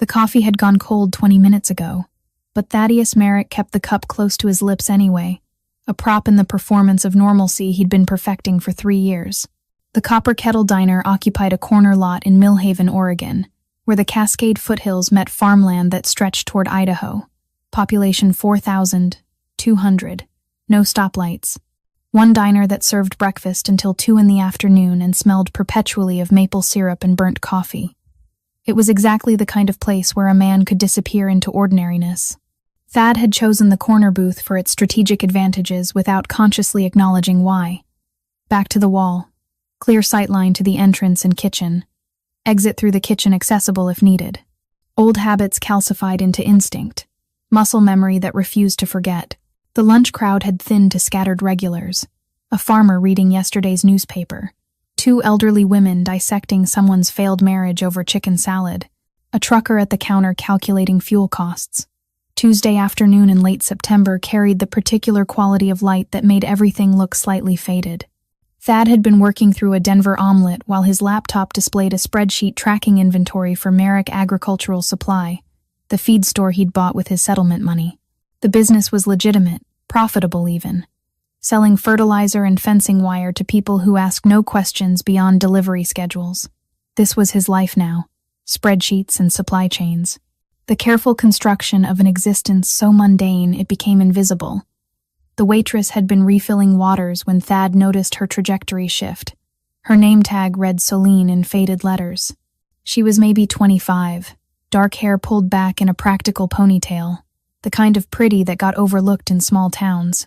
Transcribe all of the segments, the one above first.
The coffee had gone cold 20 minutes ago, but Thaddeus Merrick kept the cup close to his lips anyway, a prop in the performance of normalcy he'd been perfecting for 3 years. The Copper Kettle Diner occupied a corner lot in Millhaven, Oregon, where the Cascade foothills met farmland that stretched toward Idaho. Population 4,200. No stoplights. One diner that served breakfast until 2 in the afternoon and smelled perpetually of maple syrup and burnt coffee. It was exactly the kind of place where a man could disappear into ordinariness. Thad had chosen the corner booth for its strategic advantages without consciously acknowledging why. Back to the wall. Clear sightline to the entrance and kitchen. Exit through the kitchen accessible if needed. Old habits calcified into instinct. Muscle memory that refused to forget. The lunch crowd had thinned to scattered regulars. A farmer reading yesterday's newspaper. 2 elderly women dissecting someone's failed marriage over chicken salad. A trucker at the counter calculating fuel costs. Tuesday afternoon in late September carried the particular quality of light that made everything look slightly faded. Thad had been working through a Denver omelet while his laptop displayed a spreadsheet tracking inventory for Merrick Agricultural Supply, the feed store he'd bought with his settlement money. The business was legitimate, profitable even, selling fertilizer and fencing wire to people who asked no questions beyond delivery schedules. This was his life now, spreadsheets and supply chains. The careful construction of an existence so mundane it became invisible. The waitress had been refilling waters when Thad noticed her trajectory shift. Her name tag read Celine in faded letters. She was maybe 25, dark hair pulled back in a practical ponytail, the kind of pretty that got overlooked in small towns.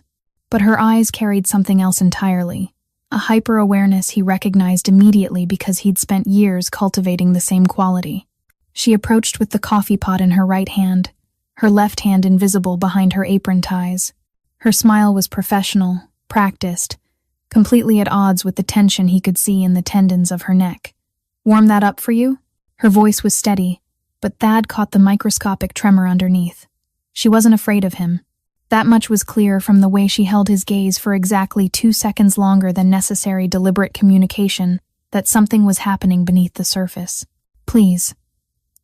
But her eyes carried something else entirely, a hyper-awareness he recognized immediately because he'd spent years cultivating the same quality. She approached with the coffee pot in her right hand, her left hand invisible behind her apron ties. Her smile was professional, practiced, completely at odds with the tension he could see in the tendons of her neck. "Warm that up for you?" Her voice was steady, but Thad caught the microscopic tremor underneath. She wasn't afraid of him. That much was clear from the way she held his gaze for exactly 2 seconds longer than necessary deliberate communication that something was happening beneath the surface. "Please."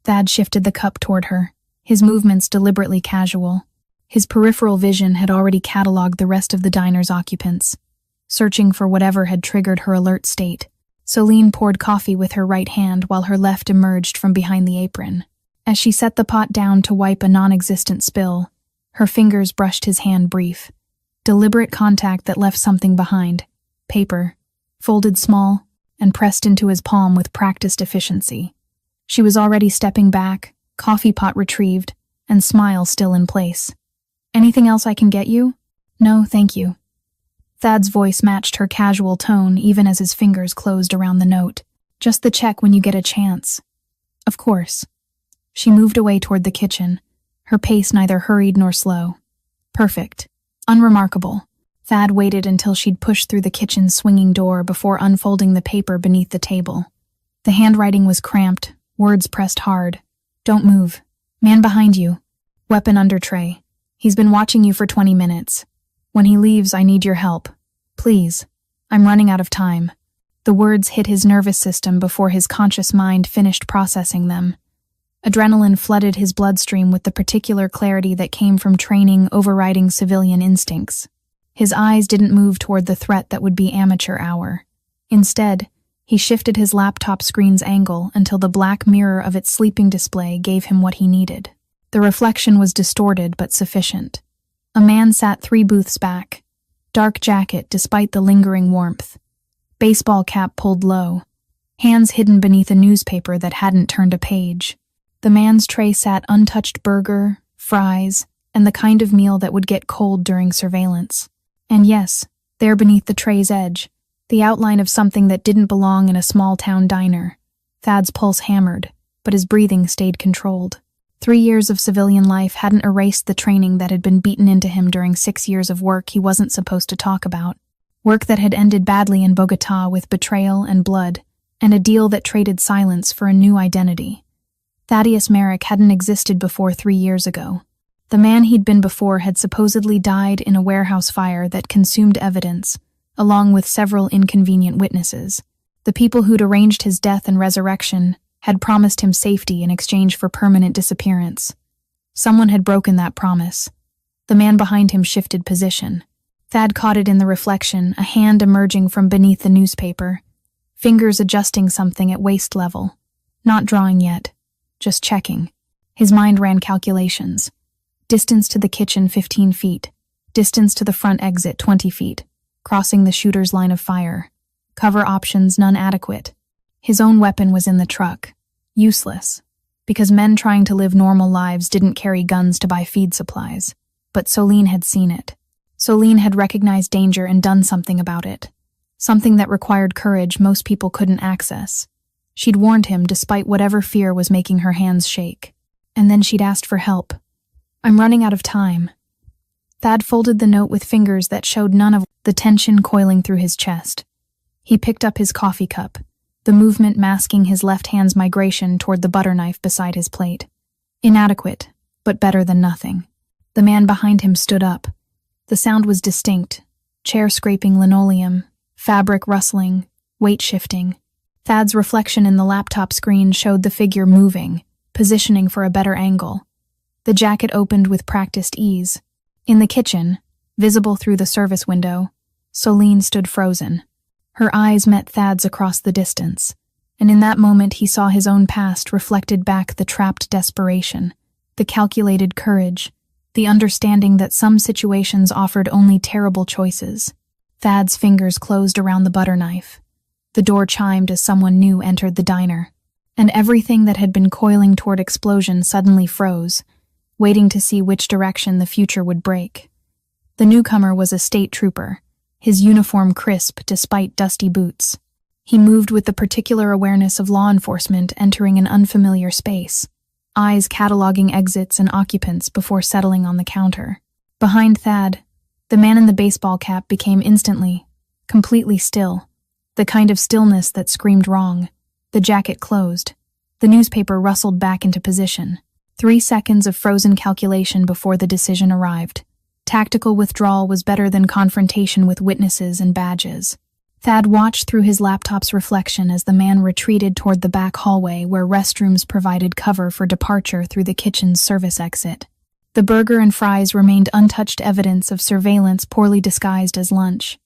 Thad shifted the cup toward her, his movements deliberately casual. His peripheral vision had already cataloged the rest of the diner's occupants, searching for whatever had triggered her alert state. Celine poured coffee with her right hand while her left emerged from behind the apron. As she set the pot down to wipe a non-existent spill, her fingers brushed his hand brief. Deliberate contact that left something behind. Paper, folded small, and pressed into his palm with practiced efficiency. She was already stepping back, coffee pot retrieved, and smile still in place. "Anything else I can get you?" "No, thank you." Thad's voice matched her casual tone even as his fingers closed around the note. "Just the check when you get a chance." "Of course." She moved away toward the kitchen, her pace neither hurried nor slow. Perfect. Unremarkable. Thad waited until she'd pushed through the kitchen's swinging door before unfolding the paper beneath the table. The handwriting was cramped, words pressed hard. "Don't move. Man behind you. Weapon under tray. He's been watching you for 20 minutes. When he leaves, I need your help. Please. I'm running out of time." The words hit his nervous system before his conscious mind finished processing them. Adrenaline flooded his bloodstream with the particular clarity that came from training overriding civilian instincts. His eyes didn't move toward the threat that would be amateur hour. Instead, he shifted his laptop screen's angle until the black mirror of its sleeping display gave him what he needed. The reflection was distorted but sufficient. A man sat 3 booths back, dark jacket despite the lingering warmth, baseball cap pulled low, hands hidden beneath a newspaper that hadn't turned a page. The man's tray sat untouched burger, fries, and the kind of meal that would get cold during surveillance. And yes, there beneath the tray's edge, the outline of something that didn't belong in a small-town diner. Thad's pulse hammered, but his breathing stayed controlled. 3 years of civilian life hadn't erased the training that had been beaten into him during 6 years of work he wasn't supposed to talk about. Work that had ended badly in Bogotá with betrayal and blood, and a deal that traded silence for a new identity. Thaddeus Merrick hadn't existed before 3 years ago. The man he'd been before had supposedly died in a warehouse fire that consumed evidence, along with several inconvenient witnesses. The people who'd arranged his death and resurrection had promised him safety in exchange for permanent disappearance. Someone had broken that promise. The man behind him shifted position. Thad caught it in the reflection, a hand emerging from beneath the newspaper, fingers adjusting something at waist level. Not drawing yet, just checking. His mind ran calculations. Distance to the kitchen 15 feet. Distance to the front exit 20 feet. Crossing the shooter's line of fire. Cover options none adequate. His own weapon was in the truck. Useless. Because men trying to live normal lives didn't carry guns to buy feed supplies. But Solene had seen it. Solene had recognized danger and done something about it. Something that required courage most people couldn't access. She'd warned him despite whatever fear was making her hands shake. And then she'd asked for help. "I'm running out of time." Thad folded the note with fingers that showed none of the tension coiling through his chest. He picked up his coffee cup, the movement masking his left hand's migration toward the butter knife beside his plate. Inadequate, but better than nothing. The man behind him stood up. The sound was distinct. Chair scraping linoleum, fabric rustling, weight shifting. Thad's reflection in the laptop screen showed the figure moving, positioning for a better angle. The jacket opened with practiced ease. In the kitchen, visible through the service window, Solene stood frozen. Her eyes met Thad's across the distance, and in that moment he saw his own past reflected back, the trapped desperation, the calculated courage, the understanding that some situations offered only terrible choices. Thad's fingers closed around the butter knife. The door chimed as someone new entered the diner, and everything that had been coiling toward explosion suddenly froze, waiting to see which direction the future would break. The newcomer was a state trooper, his uniform crisp despite dusty boots. He moved with the particular awareness of law enforcement entering an unfamiliar space, eyes cataloging exits and occupants before settling on the counter. Behind Thad, the man in the baseball cap became instantly, completely still, the kind of stillness that screamed wrong. The jacket closed. The newspaper rustled back into position. 3 seconds of frozen calculation before the decision arrived. Tactical withdrawal was better than confrontation with witnesses and badges. Thad watched through his laptop's reflection as the man retreated toward the back hallway where restrooms provided cover for departure through the kitchen's service exit. The burger and fries remained untouched evidence of surveillance poorly disguised as lunch.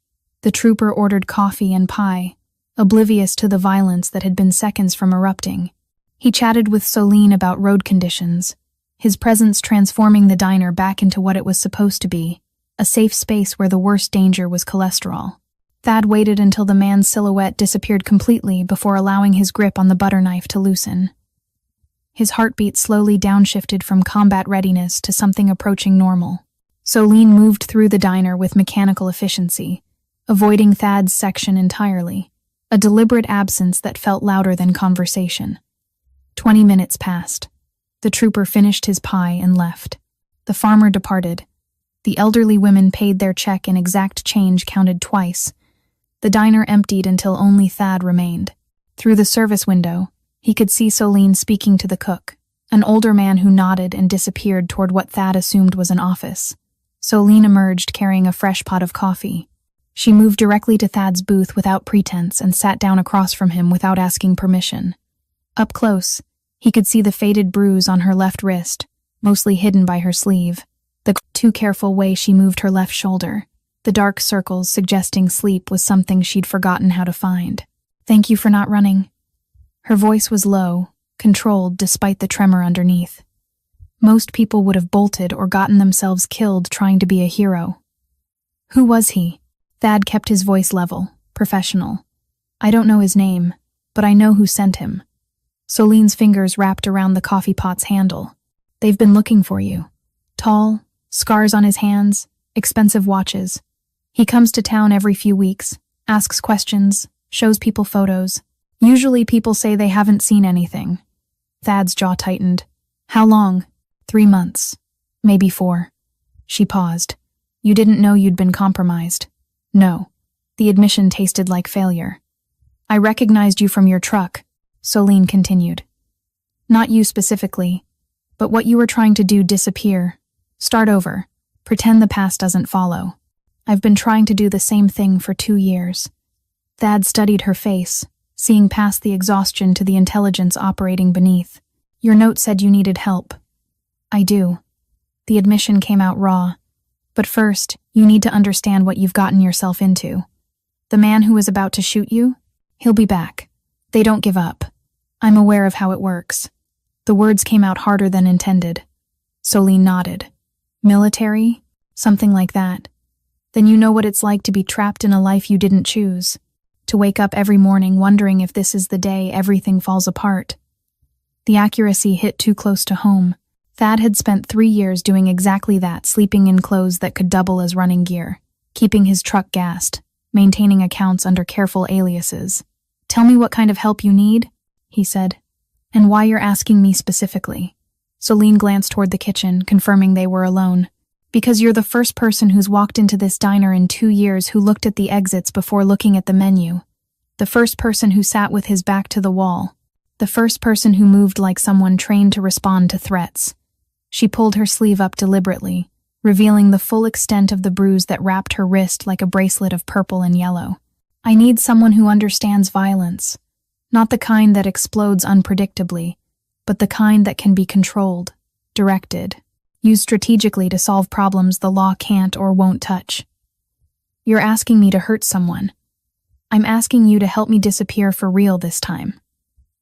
The trooper ordered coffee and pie, oblivious to the violence that had been seconds from erupting. He chatted with Solene about road conditions, his presence transforming the diner back into what it was supposed to be, a safe space where the worst danger was cholesterol. Thad waited until the man's silhouette disappeared completely before allowing his grip on the butter knife to loosen. His heartbeat slowly downshifted from combat readiness to something approaching normal. Solene moved through the diner with mechanical efficiency, avoiding Thad's section entirely, a deliberate absence that felt louder than conversation. 20 minutes passed. The trooper finished his pie and left. The farmer departed. The elderly women paid their check in exact change counted twice. The diner emptied until only Thad remained. Through the service window, he could see Solene speaking to the cook, an older man who nodded and disappeared toward what Thad assumed was an office. Solene emerged carrying a fresh pot of coffee. She moved directly to Thad's booth without pretense and sat down across from him without asking permission. Up close, he could see the faded bruise on her left wrist, mostly hidden by her sleeve, the too careful way she moved her left shoulder. The dark circles suggesting sleep was something she'd forgotten how to find. "Thank you for not running." Her voice was low, controlled despite the tremor underneath. Most people would have bolted or gotten themselves killed trying to be a hero. Who was he? Thad kept his voice level, professional. "I don't know his name, but I know who sent him." Solene's fingers wrapped around the coffee pot's handle. "They've been looking for you. Tall, scars on his hands, expensive watches. He comes to town every few weeks, asks questions, shows people photos. Usually people say they haven't seen anything." Thad's jaw tightened. "How long?" 3 months. Maybe 4. She paused. "You didn't know you'd been compromised?" "No." The admission tasted like failure. "I recognized you from your truck," Solene continued. "Not you specifically, but what you were trying to do disappear. Start over. Pretend the past doesn't follow. I've been trying to do the same thing for 2 years." Thad studied her face, seeing past the exhaustion to the intelligence operating beneath. Your note said you needed help. I do. The admission came out raw. But first, you need to understand what you've gotten yourself into. The man who is about to shoot you? He'll be back. They don't give up. I'm aware of how it works. The words came out harder than intended. Solene nodded. Military? Something like that. Then you know what it's like to be trapped in a life you didn't choose. To wake up every morning wondering if this is the day everything falls apart. The accuracy hit too close to home. Thad had spent 3 years doing exactly that, sleeping in clothes that could double as running gear, keeping his truck gassed, maintaining accounts under careful aliases. Tell me what kind of help you need, he said, and why you're asking me specifically. Solene glanced toward the kitchen, confirming they were alone. Because you're the first person who's walked into this diner in 2 years who looked at the exits before looking at the menu. The first person who sat with his back to the wall. The first person who moved like someone trained to respond to threats. She pulled her sleeve up deliberately, revealing the full extent of the bruise that wrapped her wrist like a bracelet of purple and yellow. I need someone who understands violence. Not the kind that explodes unpredictably, but the kind that can be controlled, directed, used strategically to solve problems the law can't or won't touch. You're asking me to hurt someone. I'm asking you to help me disappear for real this time.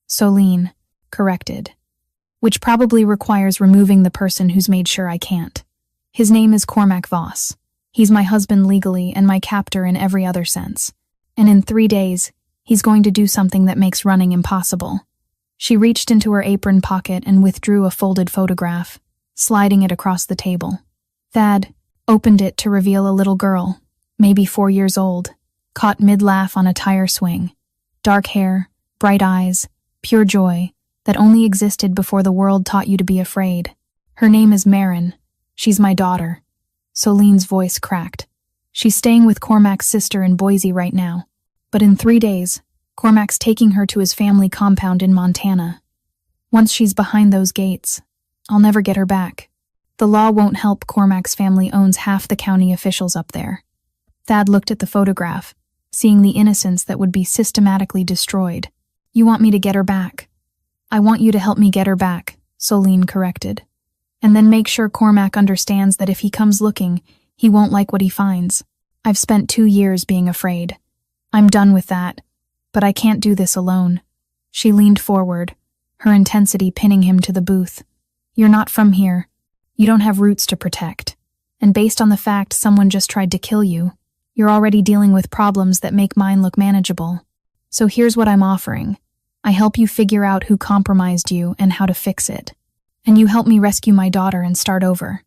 Solene corrected. Which probably requires removing the person who's made sure I can't. His name is Cormac Voss. He's my husband legally and my captor in every other sense. And in 3 days, he's going to do something that makes running impossible. She reached into her apron pocket and withdrew a folded photograph, sliding it across the table. Thad opened it to reveal a little girl, maybe 4 years old, caught mid-laugh on a tire swing. Dark hair, bright eyes, pure joy, that only existed before the world taught you to be afraid. Her name is Marin. She's my daughter. Solene's voice cracked. She's staying with Cormac's sister in Boise right now. But in 3 days, Cormac's taking her to his family compound in Montana. Once she's behind those gates, I'll never get her back. The law won't help. Cormac's family owns half the county officials up there. Thad looked at the photograph, seeing the innocence that would be systematically destroyed. You want me to get her back? I want you to help me get her back, Solene corrected. And then make sure Cormac understands that if he comes looking, he won't like what he finds. I've spent 2 years being afraid. I'm done with that. But I can't do this alone. She leaned forward, her intensity pinning him to the booth. You're not from here. You don't have roots to protect. And based on the fact someone just tried to kill you, you're already dealing with problems that make mine look manageable. So here's what I'm offering. I help you figure out who compromised you and how to fix it. And you help me rescue my daughter and start over.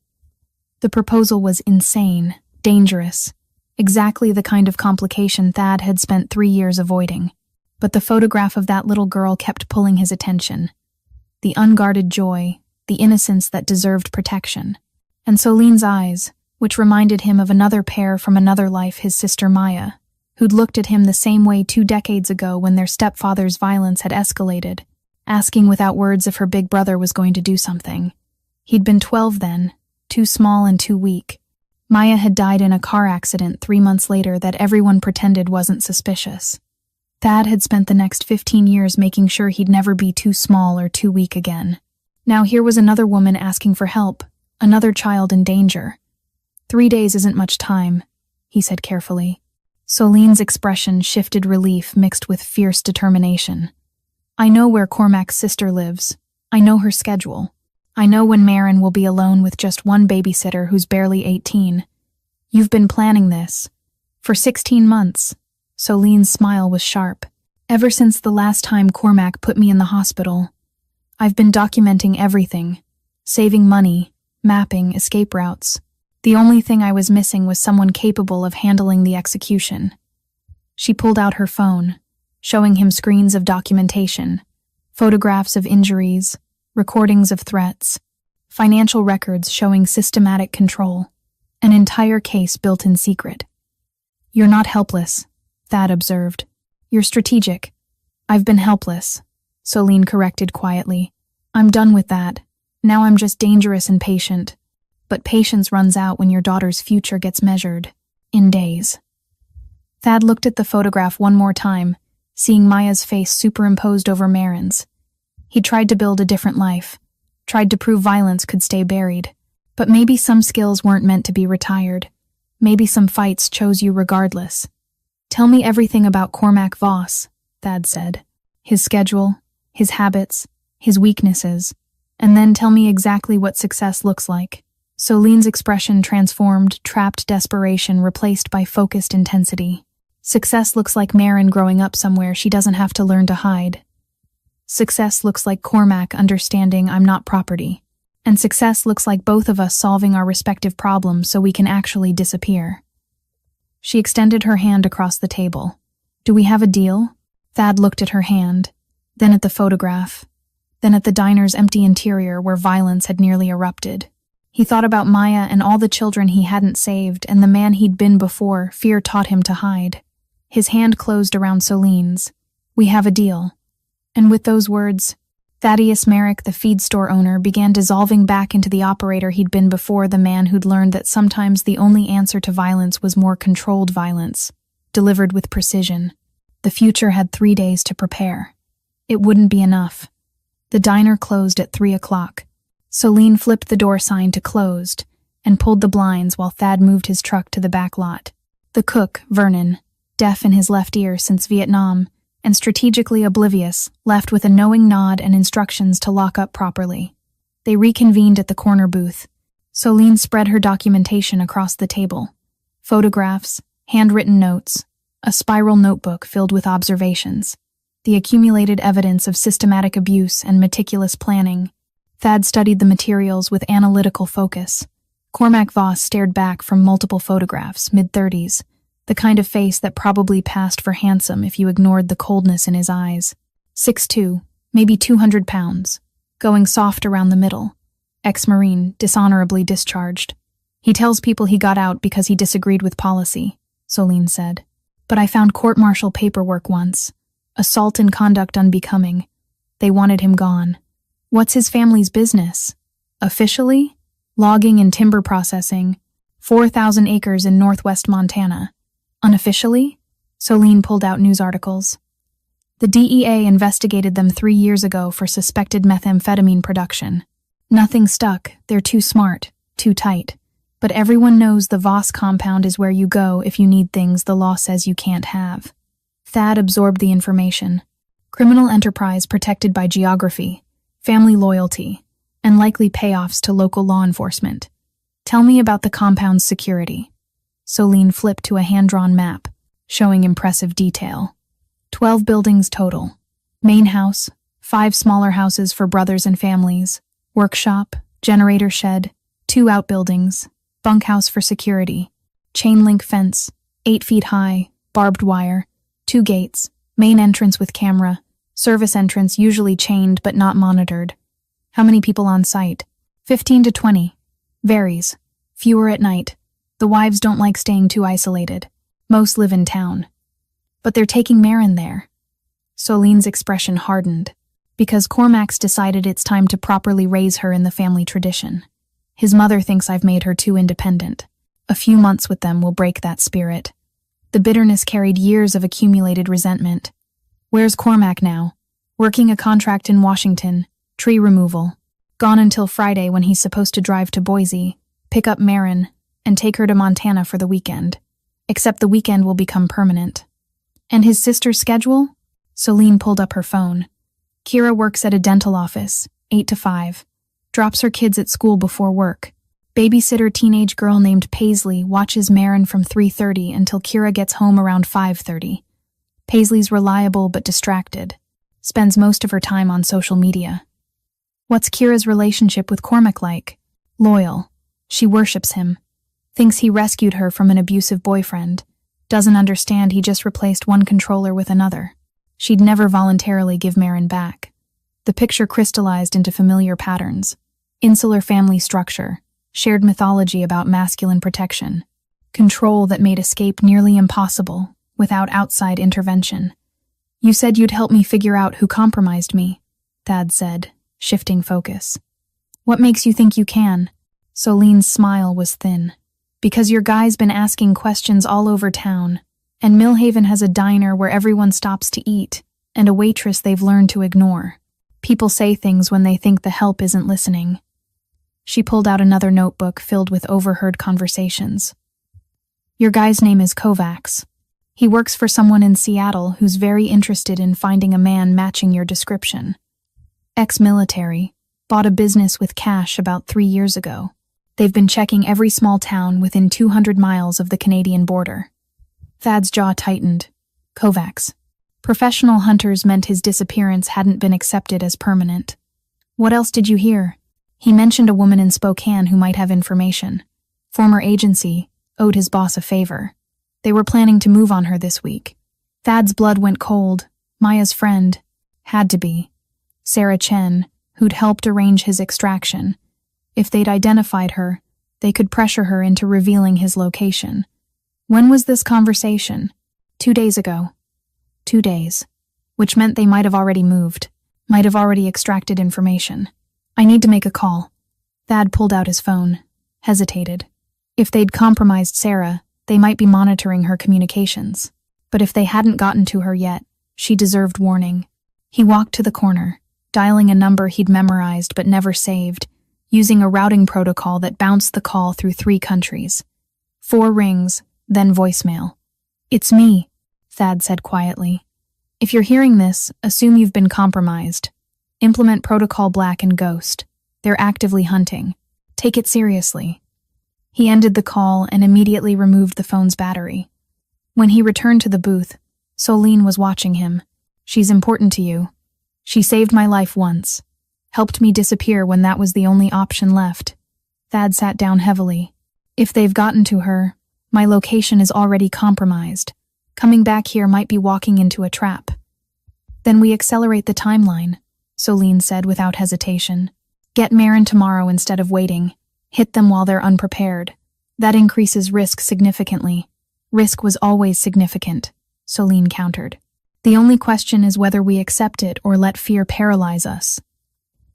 The proposal was insane, dangerous, exactly the kind of complication Thad had spent 3 years avoiding. But the photograph of that little girl kept pulling his attention. The unguarded joy, the innocence that deserved protection. And Solene's eyes, which reminded him of another pair from another life, his sister Maya, who'd looked at him the same way 2 decades ago when their stepfather's violence had escalated, asking without words if her big brother was going to do something. He'd been 12 then, too small and too weak. Maya had died in a car accident 3 months later that everyone pretended wasn't suspicious. Thad had spent the next 15 years making sure he'd never be too small or too weak again. Now here was another woman asking for help, another child in danger. 3 days isn't much time, he said carefully. Solene's expression shifted relief mixed with fierce determination. I know where Cormac's sister lives. I know her schedule. I know when Marin will be alone with just one babysitter who's barely 18. You've been planning this. For 16 months. Solene's smile was sharp. Ever since the last time Cormac put me in the hospital. I've been documenting everything. Saving money, mapping, escape routes. The only thing I was missing was someone capable of handling the execution. She pulled out her phone, showing him screens of documentation, photographs of injuries, recordings of threats, financial records showing systematic control, an entire case built in secret. You're not helpless, Thad observed. You're strategic. I've been helpless, Solene corrected quietly. I'm done with that. Now I'm just dangerous and patient. But patience runs out when your daughter's future gets measured in days. Thad looked at the photograph one more time, seeing Maya's face superimposed over Marin's. He tried to build a different life, tried to prove violence could stay buried. But maybe some skills weren't meant to be retired. Maybe some fights chose you regardless. Tell me everything about Cormac Voss, Thad said. His schedule, his habits, his weaknesses, and then tell me exactly what success looks like. Soline's expression transformed trapped desperation replaced by focused intensity. Success looks like Marin growing up somewhere she doesn't have to learn to hide. Success looks like Cormac understanding I'm not property. And success looks like both of us solving our respective problems so we can actually disappear. She extended her hand across the table. Do we have a deal? Thad looked at her hand, then at the photograph, then at the diner's empty interior where violence had nearly erupted. He thought about Maya and all the children he hadn't saved and the man he'd been before fear taught him to hide. His hand closed around Soline's. We have a deal. And with those words, Thaddeus Merrick, the feed store owner, began dissolving back into the operator he'd been before, the man who'd learned that sometimes the only answer to violence was more controlled violence, delivered with precision. The future had 3 days to prepare. It wouldn't be enough. The diner closed at 3 o'clock. Soline flipped the door sign to closed and pulled the blinds while Thad moved his truck to the back lot. The cook, Vernon, deaf in his left ear since Vietnam, and strategically oblivious, left with a knowing nod and instructions to lock up properly. They reconvened at the corner booth. Soline spread her documentation across the table. Photographs, handwritten notes, a spiral notebook filled with observations, the accumulated evidence of systematic abuse and meticulous planning. Thad studied the materials with analytical focus. Cormac Voss stared back from multiple photographs, mid-30s, the kind of face that probably passed for handsome if you ignored the coldness in his eyes. 6'2", maybe 200 pounds, going soft around the middle. Ex-Marine, dishonorably discharged. He tells people he got out because he disagreed with policy, Soline said. But I found court-martial paperwork once. Assault and conduct unbecoming. They wanted him gone. What's his family's business? Officially? Logging and timber processing. 4,000 acres in northwest Montana. Unofficially? Soline pulled out news articles. The DEA investigated them 3 years ago for suspected methamphetamine production. Nothing stuck, they're too smart, too tight. But everyone knows the Voss compound is where you go if you need things the law says you can't have. Thad absorbed the information. Criminal enterprise protected by geography, family loyalty, and likely payoffs to local law enforcement. Tell me about the compound's security. Soline flipped to a hand-drawn map, showing impressive detail. 12 buildings total. Main house, 5 smaller houses for brothers and families, workshop, generator shed, 2 outbuildings, bunkhouse for security, chain-link fence, 8 feet high, barbed wire, 2 gates, main entrance with camera, service entrance usually chained but not monitored. How many people on site? 15 to 20. Varies. Fewer at night. The wives don't like staying too isolated. Most live in town. But they're taking Marin there. Soline's expression hardened, because Cormac's decided it's time to properly raise her in the family tradition. His mother thinks I've made her too independent. A few months with them will break that spirit. The bitterness carried years of accumulated resentment. Where's Cormac now? Working a contract in Washington, tree removal. Gone until Friday when he's supposed to drive to Boise, pick up Marin, and take her to Montana for the weekend. Except the weekend will become permanent. And his sister's schedule? Soline pulled up her phone. Kira works at a dental office, 8 to 5. Drops her kids at school before work. Babysitter teenage girl named Paisley watches Marin from 3:30 until Kira gets home around 5:30. Paisley's reliable but distracted. Spends most of her time on social media. What's Kira's relationship with Cormac like? Loyal. She worships him. Thinks he rescued her from an abusive boyfriend. Doesn't understand he just replaced one controller with another. She'd never voluntarily give Marin back. The picture crystallized into familiar patterns. Insular family structure. Shared mythology about masculine protection. Control that made escape nearly impossible without outside intervention. You said you'd help me figure out who compromised me, Thad said, shifting focus. What makes you think you can? Soline's smile was thin. Because your guy's been asking questions all over town, And Millhaven has a diner where everyone stops to eat, and a waitress they've learned to ignore. People say things when they think the help isn't listening. She pulled out another notebook filled with overheard conversations. Your guy's name is Kovacs. He works for someone in Seattle who's very interested in finding a man matching your description. Ex-military, bought a business with cash about 3 years ago. They've been checking every small town within 200 miles of the Canadian border. Thad's jaw tightened. Kovacs. Professional hunters meant his disappearance hadn't been accepted as permanent. What else did you hear? He mentioned a woman in Spokane who might have information. Former agency, owed his boss a favor. They were planning to move on her this week. Thad's blood went cold. Maya's friend. Had to be. Sarah Chen, who'd helped arrange his extraction. If they'd identified her, they could pressure her into revealing his location. When was this conversation? 2 days ago. 2 days. Which meant they might have already moved. Might have already extracted information. I need to make a call. Thad pulled out his phone. Hesitated. If they'd compromised Sarah, they might be monitoring her communications. But if they hadn't gotten to her yet, she deserved warning. He walked to the corner, dialing a number he'd memorized but never saved, using a routing protocol that bounced the call through 3 countries. 4 rings, then voicemail. It's me, Thad said quietly. If you're hearing this, assume you've been compromised. Implement Protocol Black and Ghost. They're actively hunting. Take it seriously. He ended the call and immediately removed the phone's battery. When he returned to the booth, Solene was watching him. She's important to you. She saved my life once. Helped me disappear when that was the only option left. Thad sat down heavily. If they've gotten to her, my location is already compromised. Coming back here might be walking into a trap. Then we accelerate the timeline, Solene said without hesitation. Get Marin tomorrow instead of waiting. Hit them while they're unprepared. That increases risk significantly. Risk was always significant, Solene countered. The only question is whether we accept it or let fear paralyze us.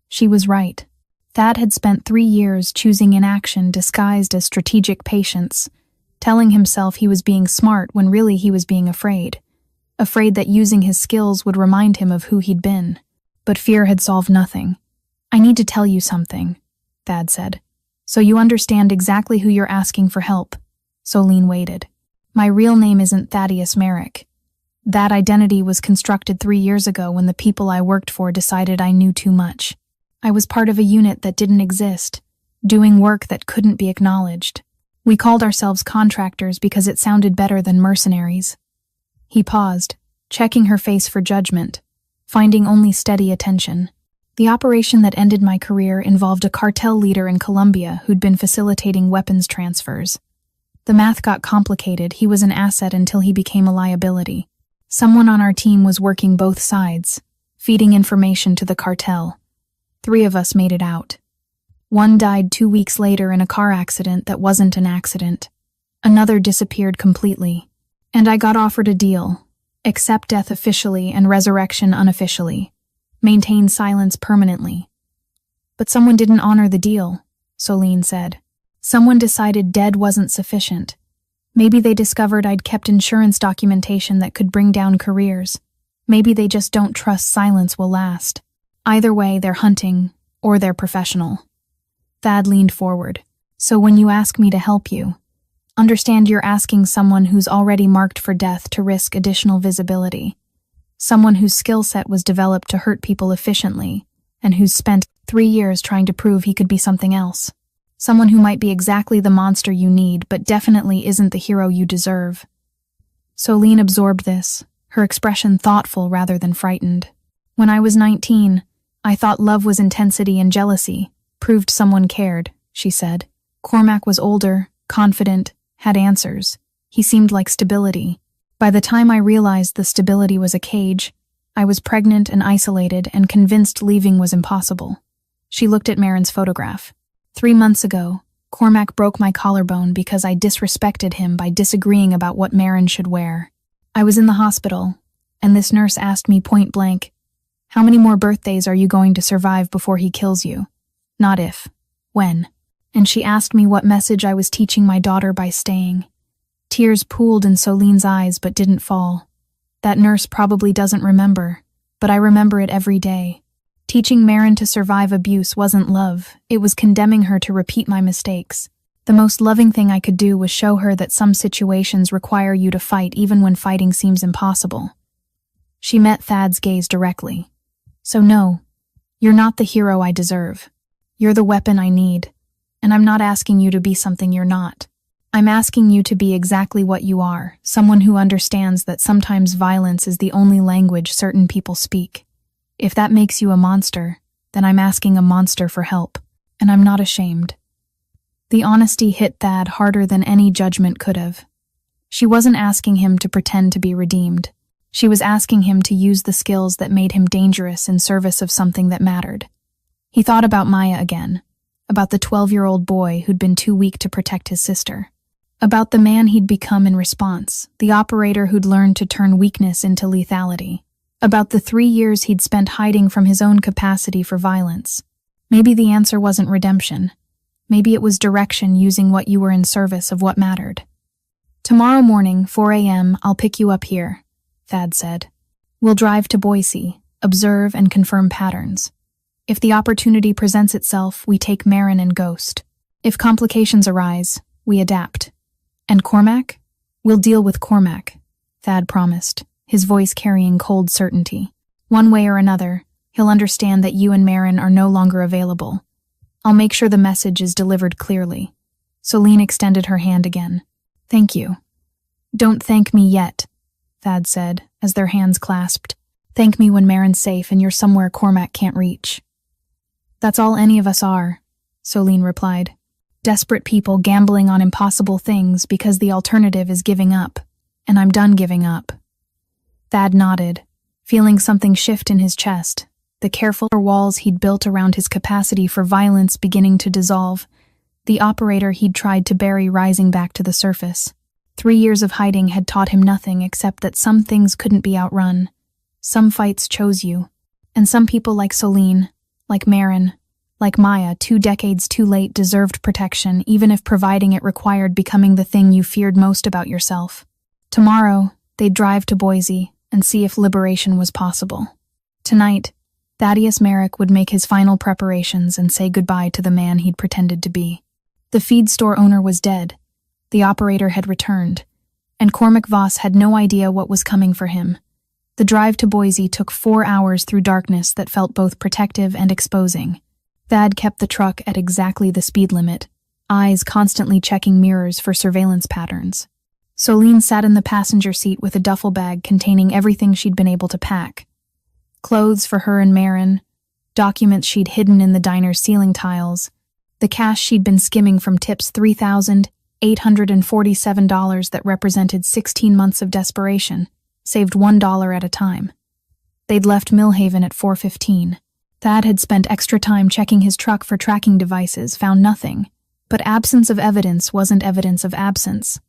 She was right. Thad had spent 3 years choosing inaction disguised as strategic patience, telling himself he was being smart when really he was being afraid. Afraid that using his skills would remind him of who he'd been. But fear had solved nothing. I need to tell you something, Thad said. So you understand exactly who you're asking for help. Solene waited. My real name isn't Thaddeus Merrick. That identity was constructed 3 years ago when the people I worked for decided I knew too much. I was part of a unit that didn't exist, doing work that couldn't be acknowledged. We called ourselves contractors because it sounded better than mercenaries. He paused, checking her face for judgment, finding only steady attention. The operation that ended my career involved a cartel leader in Colombia who'd been facilitating weapons transfers. The math got complicated. He was an asset until he became a liability. Someone on our team was working both sides, feeding information to the cartel. 3 of us made it out. 1 died 2 weeks later in a car accident that wasn't an accident. Another disappeared completely. And I got offered a deal. Accept death officially and resurrection unofficially. Maintain silence permanently. But someone didn't honor the deal, Solene said. Someone decided dead wasn't sufficient. Maybe they discovered I'd kept insurance documentation that could bring down careers. Maybe they just don't trust silence will last. Either way, they're hunting, or they're professional. Thad leaned forward. So when you ask me to help you, understand you're asking someone who's already marked for death to risk additional visibility. Someone whose skill set was developed to hurt people efficiently, and who's spent 3 years trying to prove he could be something else. Someone who might be exactly the monster you need, but definitely isn't the hero you deserve. Solene absorbed this, her expression thoughtful rather than frightened. When I was 19, I thought love was intensity and jealousy, proved someone cared, she said. Cormac was older, confident, had answers. He seemed like stability. By the time I realized the stability was a cage, I was pregnant and isolated and convinced leaving was impossible. She looked at Marin's photograph. 3 months ago, Cormac broke my collarbone because I disrespected him by disagreeing about what Marin should wear. I was in the hospital, and this nurse asked me point blank, "How many more birthdays are you going to survive before he kills you? Not if, when." And she asked me what message I was teaching my daughter by staying. Tears pooled in Soline's eyes but didn't fall. That nurse probably doesn't remember, but I remember it every day. Teaching Marin to survive abuse wasn't love, it was condemning her to repeat my mistakes. The most loving thing I could do was show her that some situations require you to fight even when fighting seems impossible. She met Thad's gaze directly. So no, you're not the hero I deserve. You're the weapon I need, and I'm not asking you to be something you're not. I'm asking you to be exactly what you are, someone who understands that sometimes violence is the only language certain people speak. If that makes you a monster, then I'm asking a monster for help, and I'm not ashamed. The honesty hit Thad harder than any judgment could have. She wasn't asking him to pretend to be redeemed. She was asking him to use the skills that made him dangerous in service of something that mattered. He thought about Maya again, about the 12-year-old boy who'd been too weak to protect his sister. About the man he'd become in response, the operator who'd learned to turn weakness into lethality. About the 3 years he'd spent hiding from his own capacity for violence. Maybe the answer wasn't redemption. Maybe it was direction, using what you were in service of what mattered. Tomorrow morning, 4 a.m., I'll pick you up here, Thad said. We'll drive to Boise, observe and confirm patterns. If the opportunity presents itself, we take Marin and Ghost. If complications arise, we adapt. And Cormac? We'll deal with Cormac, Thad promised, his voice carrying cold certainty. One way or another, he'll understand that you and Marin are no longer available. I'll make sure the message is delivered clearly. Soline extended her hand again. Thank you. Don't thank me yet, Thad said, as their hands clasped. Thank me when Marin's safe and you're somewhere Cormac can't reach. That's all any of us are, Soline replied. Desperate people gambling on impossible things because the alternative is giving up, and I'm done giving up. Thad nodded, feeling something shift in his chest, the careful walls he'd built around his capacity for violence beginning to dissolve, the operator he'd tried to bury rising back to the surface. 3 years of hiding had taught him nothing except that some things couldn't be outrun. Some fights chose you, and some people like Soline, like Marin, like Maya, 2 decades too late, deserved protection, even if providing it required becoming the thing you feared most about yourself. Tomorrow, they'd drive to Boise and see if liberation was possible. Tonight, Thaddeus Merrick would make his final preparations and say goodbye to the man he'd pretended to be. The feed store owner was dead, the operator had returned, and Cormac Voss had no idea what was coming for him. The drive to Boise took 4 hours through darkness that felt both protective and exposing. Thad kept the truck at exactly the speed limit, eyes constantly checking mirrors for surveillance patterns. Soline sat in the passenger seat with a duffel bag containing everything she'd been able to pack. Clothes for her and Marin, documents she'd hidden in the diner's ceiling tiles, the cash she'd been skimming from tips, $3,847 that represented 16 months of desperation, saved $1 at a time. They'd left Millhaven at 4:15. Thad had spent extra time checking his truck for tracking devices, found nothing. But absence of evidence wasn't evidence of absence.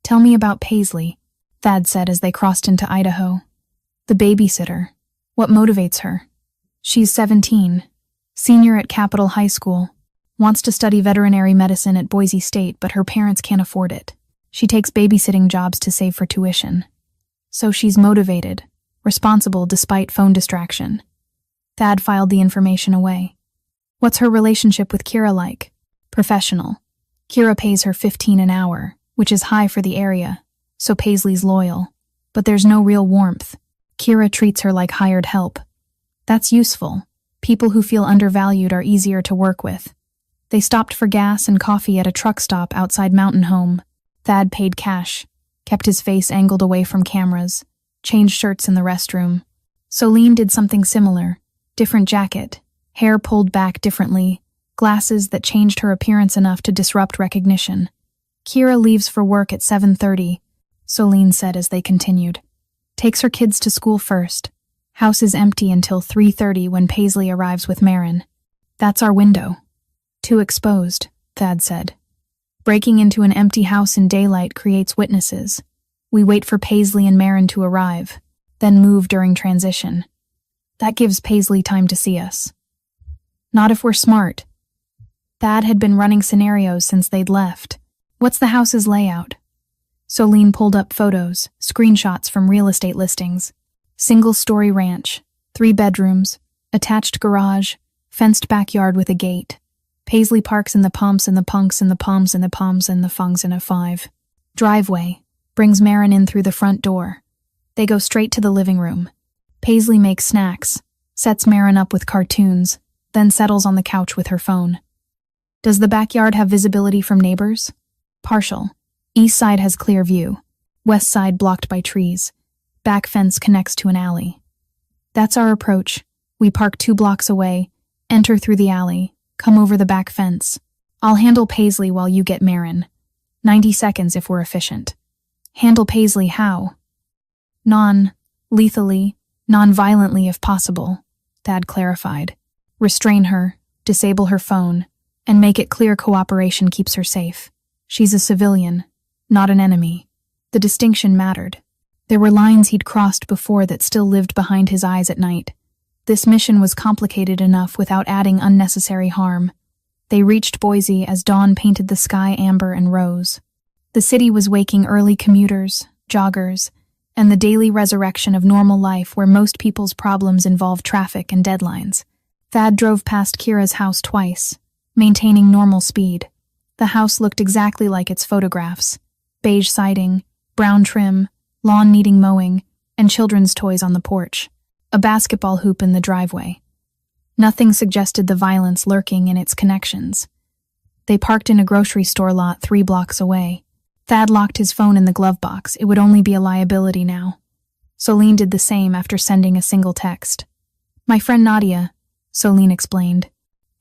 Tell me about Paisley, Thad said as they crossed into Idaho. The babysitter. What motivates her? She's 17, senior at Capitol High School, wants to study veterinary medicine at Boise State, but her parents can't afford it. She takes babysitting jobs to save for tuition. So she's motivated, responsible despite phone distraction. Thad filed the information away. What's her relationship with Kira like? Professional. Kira pays her $15 an hour, which is high for the area, so Paisley's loyal. But there's no real warmth. Kira treats her like hired help. That's useful. People who feel undervalued are easier to work with. They stopped for gas and coffee at a truck stop outside Mountain Home. Thad paid cash, kept his face angled away from cameras, changed shirts in the restroom. Soline did something similar. Different jacket, hair pulled back differently, glasses that changed her appearance enough to disrupt recognition. Kira leaves for work at 7:30, Soline said as they continued. Takes her kids to school first. House is empty until 3:30 when Paisley arrives with Marin. That's our window. Too exposed, Thad said. Breaking into an empty house in daylight creates witnesses. We wait for Paisley and Marin to arrive, then move during transition. That gives Paisley time to see us. Not if we're smart. Thad had been running scenarios since they'd left. What's the house's layout? Solene pulled up photos, screenshots from real estate listings. Single-story ranch, 3 bedrooms, attached garage, fenced backyard with a gate. Paisley parks in the pumps and the punks and the pumps and the pumps and the funks in a 5. Driveway, brings Marin in through the front door. They go straight to the living room. Paisley makes snacks, sets Marin up with cartoons, then settles on the couch with her phone. Does the backyard have visibility from neighbors? Partial. East side has clear view. West side blocked by trees. Back fence connects to an alley. That's our approach. We park 2 blocks away, enter through the alley, come over the back fence. I'll handle Paisley while you get Marin. 90 seconds if we're efficient. Handle Paisley how? Non-lethally, non-violently if possible, Thad clarified. Restrain her, disable her phone, and make it clear cooperation keeps her safe. She's a civilian, not an enemy. The distinction mattered. There were lines he'd crossed before that still lived behind his eyes at night. This mission was complicated enough without adding unnecessary harm. They reached Boise as dawn painted the sky amber and rose. The city was waking early commuters, joggers, and the daily resurrection of normal life where most people's problems involve traffic and deadlines. Thad drove past Kira's house twice, maintaining normal speed. The house looked exactly like its photographs. Beige siding, brown trim, lawn needing mowing, and children's toys on the porch. A basketball hoop in the driveway. Nothing suggested the violence lurking in its connections. They parked in a grocery store lot 3 blocks away. Thad locked his phone in the glove box. It would only be a liability now. Solene did the same after sending a single text. My friend Nadia, Solene explained.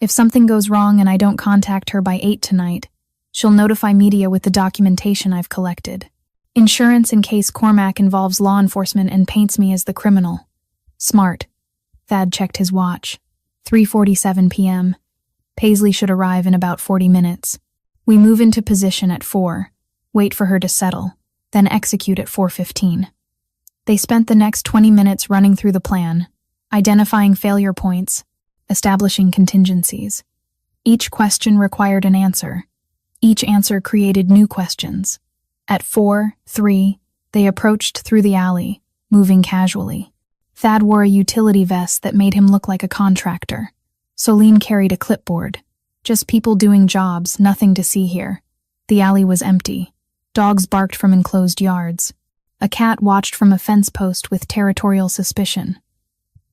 If something goes wrong and I don't contact her by 8 tonight, she'll notify media with the documentation I've collected. Insurance in case Cormac involves law enforcement and paints me as the criminal. Smart. Thad checked his watch. 3:47 p.m. Paisley should arrive in about 40 minutes. We move into position at 4, wait for her to settle, then execute at 4:15. They spent the next 20 minutes running through the plan, identifying failure points, establishing contingencies. Each question required an answer. Each answer created new questions. At 4:03, they approached through the alley, moving casually. Thad wore a utility vest that made him look like a contractor. Solene carried a clipboard. Just people doing jobs, nothing to see here. The alley was empty. Dogs barked from enclosed yards. A cat watched from a fence post with territorial suspicion.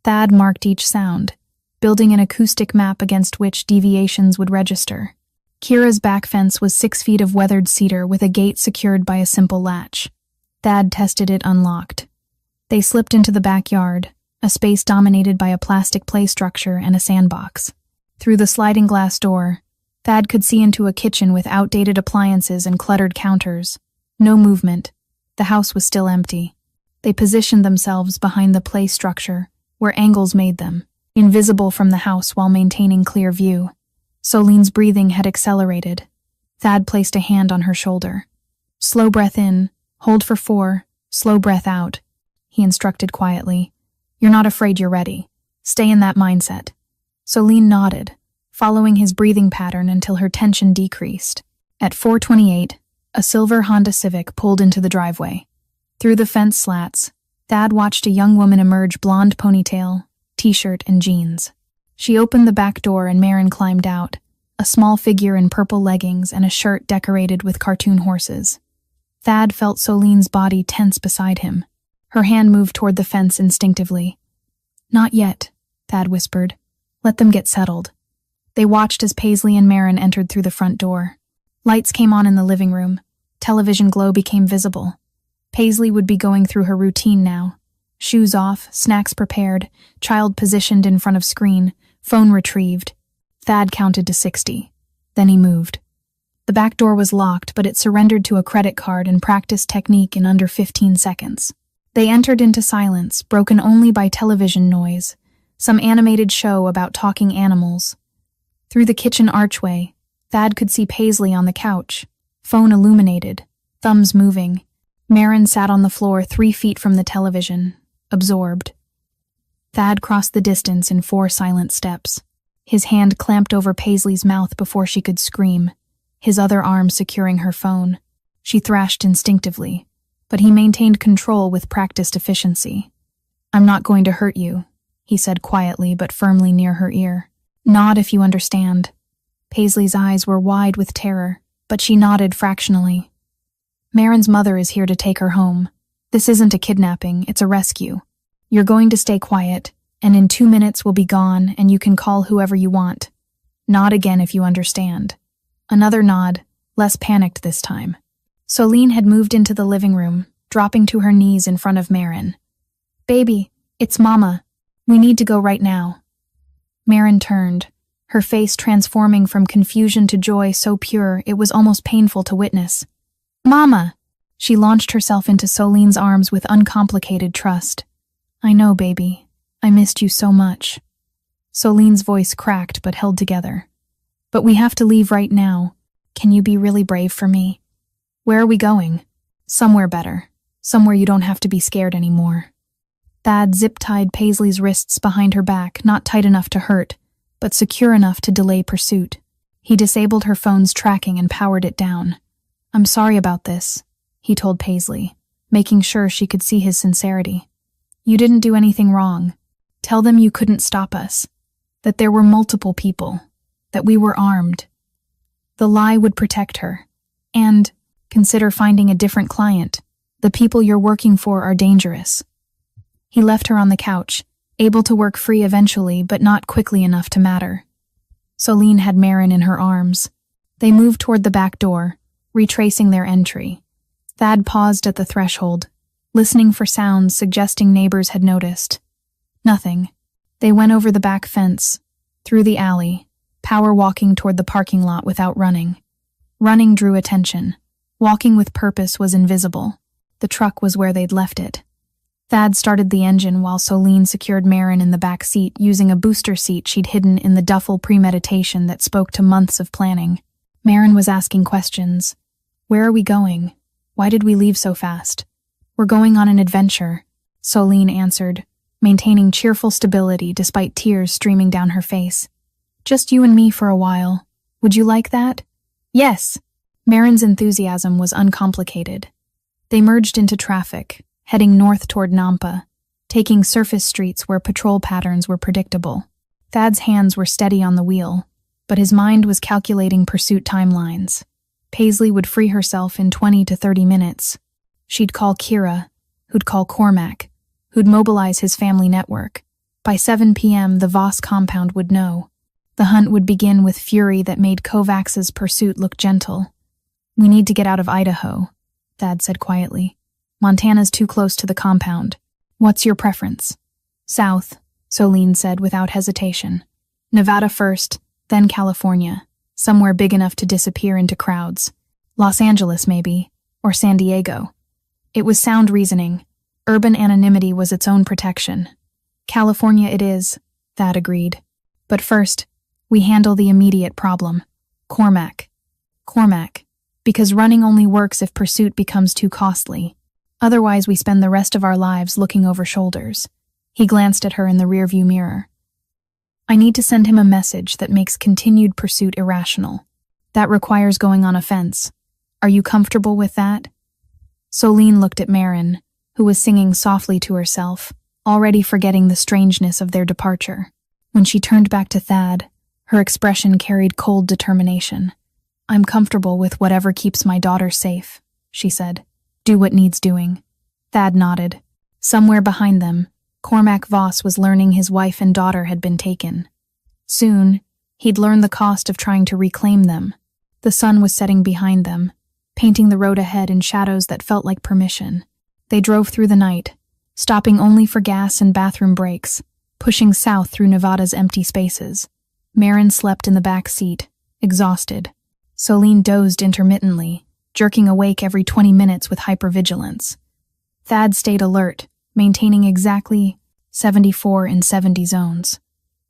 Thad marked each sound, building an acoustic map against which deviations would register. Kira's back fence was 6 feet of weathered cedar with a gate secured by a simple latch. Thad tested it unlocked. They slipped into the backyard, a space dominated by a plastic play structure and a sandbox. Through the sliding glass door, Thad could see into a kitchen with outdated appliances and cluttered counters. No movement. The house was still empty. They positioned themselves behind the play structure, where angles made them, invisible from the house while maintaining clear view. Solene's breathing had accelerated. Thad placed a hand on her shoulder. Slow breath in, hold for 4, slow breath out. He instructed quietly. You're not afraid you're ready. Stay in that mindset. Solene nodded, following his breathing pattern until her tension decreased. At 4:28, a silver Honda Civic pulled into the driveway. Through the fence slats, Thad watched a young woman emerge, blonde ponytail, t-shirt, and jeans. She opened the back door and Marin climbed out, a small figure in purple leggings and a shirt decorated with cartoon horses. Thad felt Solene's body tense beside him. Her hand moved toward the fence instinctively. Not yet, Thad whispered. Let them get settled. They watched as Paisley and Marin entered through the front door. Lights came on in the living room. Television glow became visible. Paisley would be going through her routine now. Shoes off, snacks prepared, child positioned in front of screen, phone retrieved. Thad counted to 60. Then he moved. The back door was locked, but it surrendered to a credit card and practiced technique in under 15 seconds. They entered into silence, broken only by television noise, some animated show about talking animals. Through the kitchen archway, Thad could see Paisley on the couch, phone illuminated, thumbs moving. Marin sat on the floor 3 feet from the television, absorbed. Thad crossed the distance in 4 silent steps. His hand clamped over Paisley's mouth before she could scream, his other arm securing her phone. she thrashed instinctively, but he maintained control with practiced efficiency. "I'm not going to hurt you," he said quietly but firmly near her ear. "Nod if you understand." Paisley's eyes were wide with terror, but she nodded fractionally. "Marin's mother is here to take her home. This isn't a kidnapping, it's a rescue. You're going to stay quiet, and in 2 minutes we'll be gone and you can call whoever you want. Nod again if you understand." Another nod, less panicked this time. Soline had moved into the living room, dropping to her knees in front of Marin. "Baby, it's Mama. We need to go right now." Marin turned, her face transforming from confusion to joy so pure it was almost painful to witness. "Mama!" She launched herself into Soline's arms with uncomplicated trust. "I know, baby. I missed you so much." Soline's voice cracked but held together. "But we have to leave right now. Can you be really brave for me?" "Where are we going?" "Somewhere better. Somewhere you don't have to be scared anymore." Thad zip-tied Paisley's wrists behind her back, not tight enough to hurt, but secure enough to delay pursuit. He disabled her phone's tracking and powered it down. "I'm sorry about this," he told Paisley, making sure she could see his sincerity. "You didn't do anything wrong. Tell them you couldn't stop us, that there were multiple people, that we were armed. The lie would protect her. And consider finding a different client. The people you're working for are dangerous." He left her on the couch, able to work free eventually, but not quickly enough to matter. Soline had Marin in her arms. They moved toward the back door, retracing their entry. Thad paused at the threshold, listening for sounds suggesting neighbors had noticed. Nothing. They went over the back fence, through the alley, power walking toward the parking lot without running. Running drew attention. Walking with purpose was invisible. The truck was where they'd left it. Thad started the engine while Soline secured Marin in the back seat using a booster seat she'd hidden in the duffel premeditation that spoke to months of planning. Marin was asking questions. "Where are we going? Why did we leave so fast?" "We're going on an adventure," Soline answered, maintaining cheerful stability despite tears streaming down her face. "Just you and me for a while. Would you like that?" "Yes." Marin's enthusiasm was uncomplicated. They merged into traffic, heading north toward Nampa, taking surface streets where patrol patterns were predictable. Thad's hands were steady on the wheel, but his mind was calculating pursuit timelines. Paisley would free herself in 20 to 30 minutes. She'd call Kira, who'd call Cormac, who'd mobilize his family network. By 7 p.m., the Voss compound would know. The hunt would begin with fury that made Kovacs's pursuit look gentle. "We need to get out of Idaho," Thad said quietly. "Montana's too close to the compound. What's your preference?" "South," Soline said without hesitation. "Nevada first, then California, somewhere big enough to disappear into crowds. Los Angeles, maybe, or San Diego." It was sound reasoning. Urban anonymity was its own protection. "California it is," Thad agreed. "But first, we handle the immediate problem. Cormac. Cormac. Because running only works if pursuit becomes too costly. Otherwise, we spend the rest of our lives looking over shoulders." He glanced at her in the rearview mirror. "I need to send him a message that makes continued pursuit irrational. That requires going on a fence. Are you comfortable with that?" Soline looked at Marin, who was singing softly to herself, already forgetting the strangeness of their departure. When she turned back to Thad, her expression carried cold determination. "I'm comfortable with whatever keeps my daughter safe," she said. "Do what needs doing." Thad nodded. Somewhere behind them, Cormac Voss was learning his wife and daughter had been taken. Soon, he'd learn the cost of trying to reclaim them. The sun was setting behind them, painting the road ahead in shadows that felt like permission. They drove through the night, stopping only for gas and bathroom breaks, pushing south through Nevada's empty spaces. Marin slept in the back seat, exhausted. Soline dozed intermittently, jerking awake every 20 minutes with hypervigilance. Thad stayed alert, maintaining exactly 74 in 70 zones.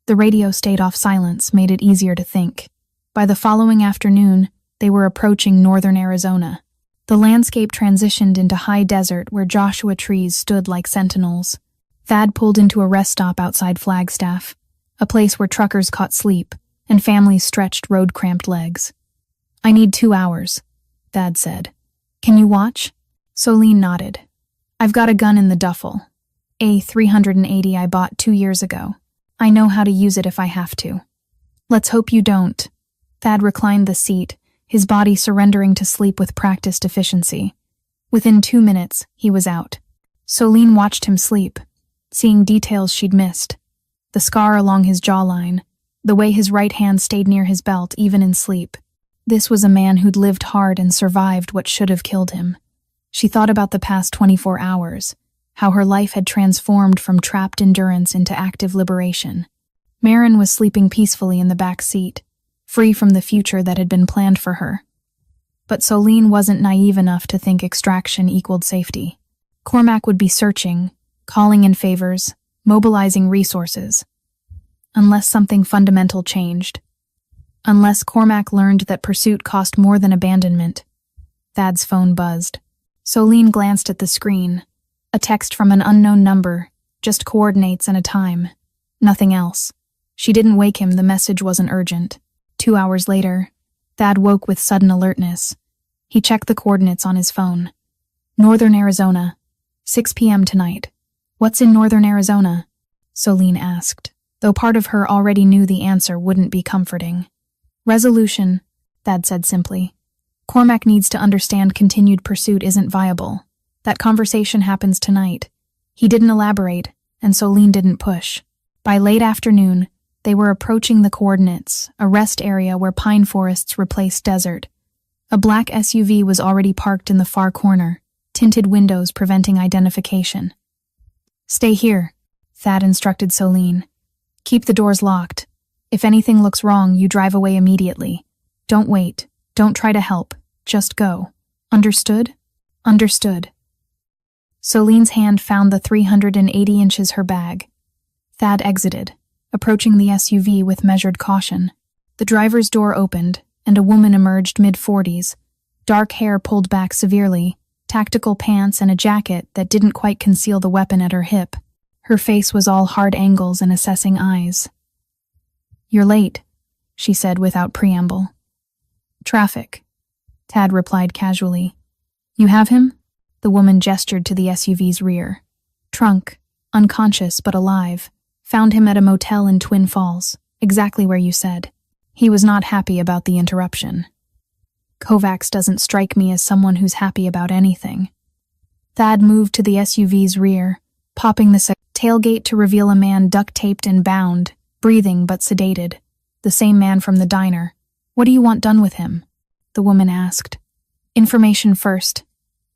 The radio stayed off silence, made it easier to think. By the following afternoon, they were approaching northern Arizona. The landscape transitioned into high desert where Joshua trees stood like sentinels. Thad pulled into a rest stop outside Flagstaff, a place where truckers caught sleep and families stretched road-cramped legs. "I need 2 hours," Thad said. Can you watch? Solene nodded. I've got a gun in the duffel. A 380 I bought 2 years ago. I know how to use it if I have to. Let's hope you don't. Thad reclined the seat, his body surrendering to sleep with practiced efficiency. Within 2 minutes, he was out. Solene watched him sleep, seeing details she'd missed. The scar along his jawline, the way his right hand stayed near his belt even in sleep. This was a man who'd lived hard and survived what should have killed him. She thought about the past 24 hours, how her life had transformed from trapped endurance into active liberation. Marin was sleeping peacefully in the back seat, free from the future that had been planned for her. But Solene wasn't naive enough to think extraction equaled safety. Cormac would be searching, calling in favors, mobilizing resources. Unless something fundamental changed. Unless Cormac learned that pursuit cost more than abandonment. Thad's phone buzzed. Solene glanced at the screen. A text from an unknown number, just coordinates and a time. Nothing else. She didn't wake him, the message wasn't urgent. 2 hours later, Thad woke with sudden alertness. He checked the coordinates on his phone. Northern Arizona, 6 p.m. tonight. What's in Northern Arizona? Solene asked, though part of her already knew the answer wouldn't be comforting. Resolution, Thad said simply. Cormac needs to understand continued pursuit isn't viable. That conversation happens tonight. He didn't elaborate, and Solene didn't push. By late afternoon, they were approaching the coordinates, a rest area where pine forests replaced desert. A black SUV was already parked in the far corner, tinted windows preventing identification. Stay here, Thad instructed Solene. Keep the doors locked. If anything looks wrong, you drive away immediately. Don't wait. Don't try to help. Just go. Understood? Understood. Solene's hand found the 380 inches her bag. Thad exited, approaching the SUV with measured caution. The driver's door opened, and a woman emerged mid-40s, dark hair pulled back severely, tactical pants and a jacket that didn't quite conceal the weapon at her hip. Her face was all hard angles and assessing eyes. You're late, she said without preamble. Traffic, Thad replied casually. You have him? The woman gestured to the SUV's rear. Trunk, unconscious but alive. Found him at a motel in Twin Falls, exactly where you said. He was not happy about the interruption. Kovacs doesn't strike me as someone who's happy about anything. Thad moved to the SUV's rear, popping the tailgate to reveal a man duct-taped and bound, breathing but sedated. The same man from the diner. What do you want done with him? The woman asked. Information first.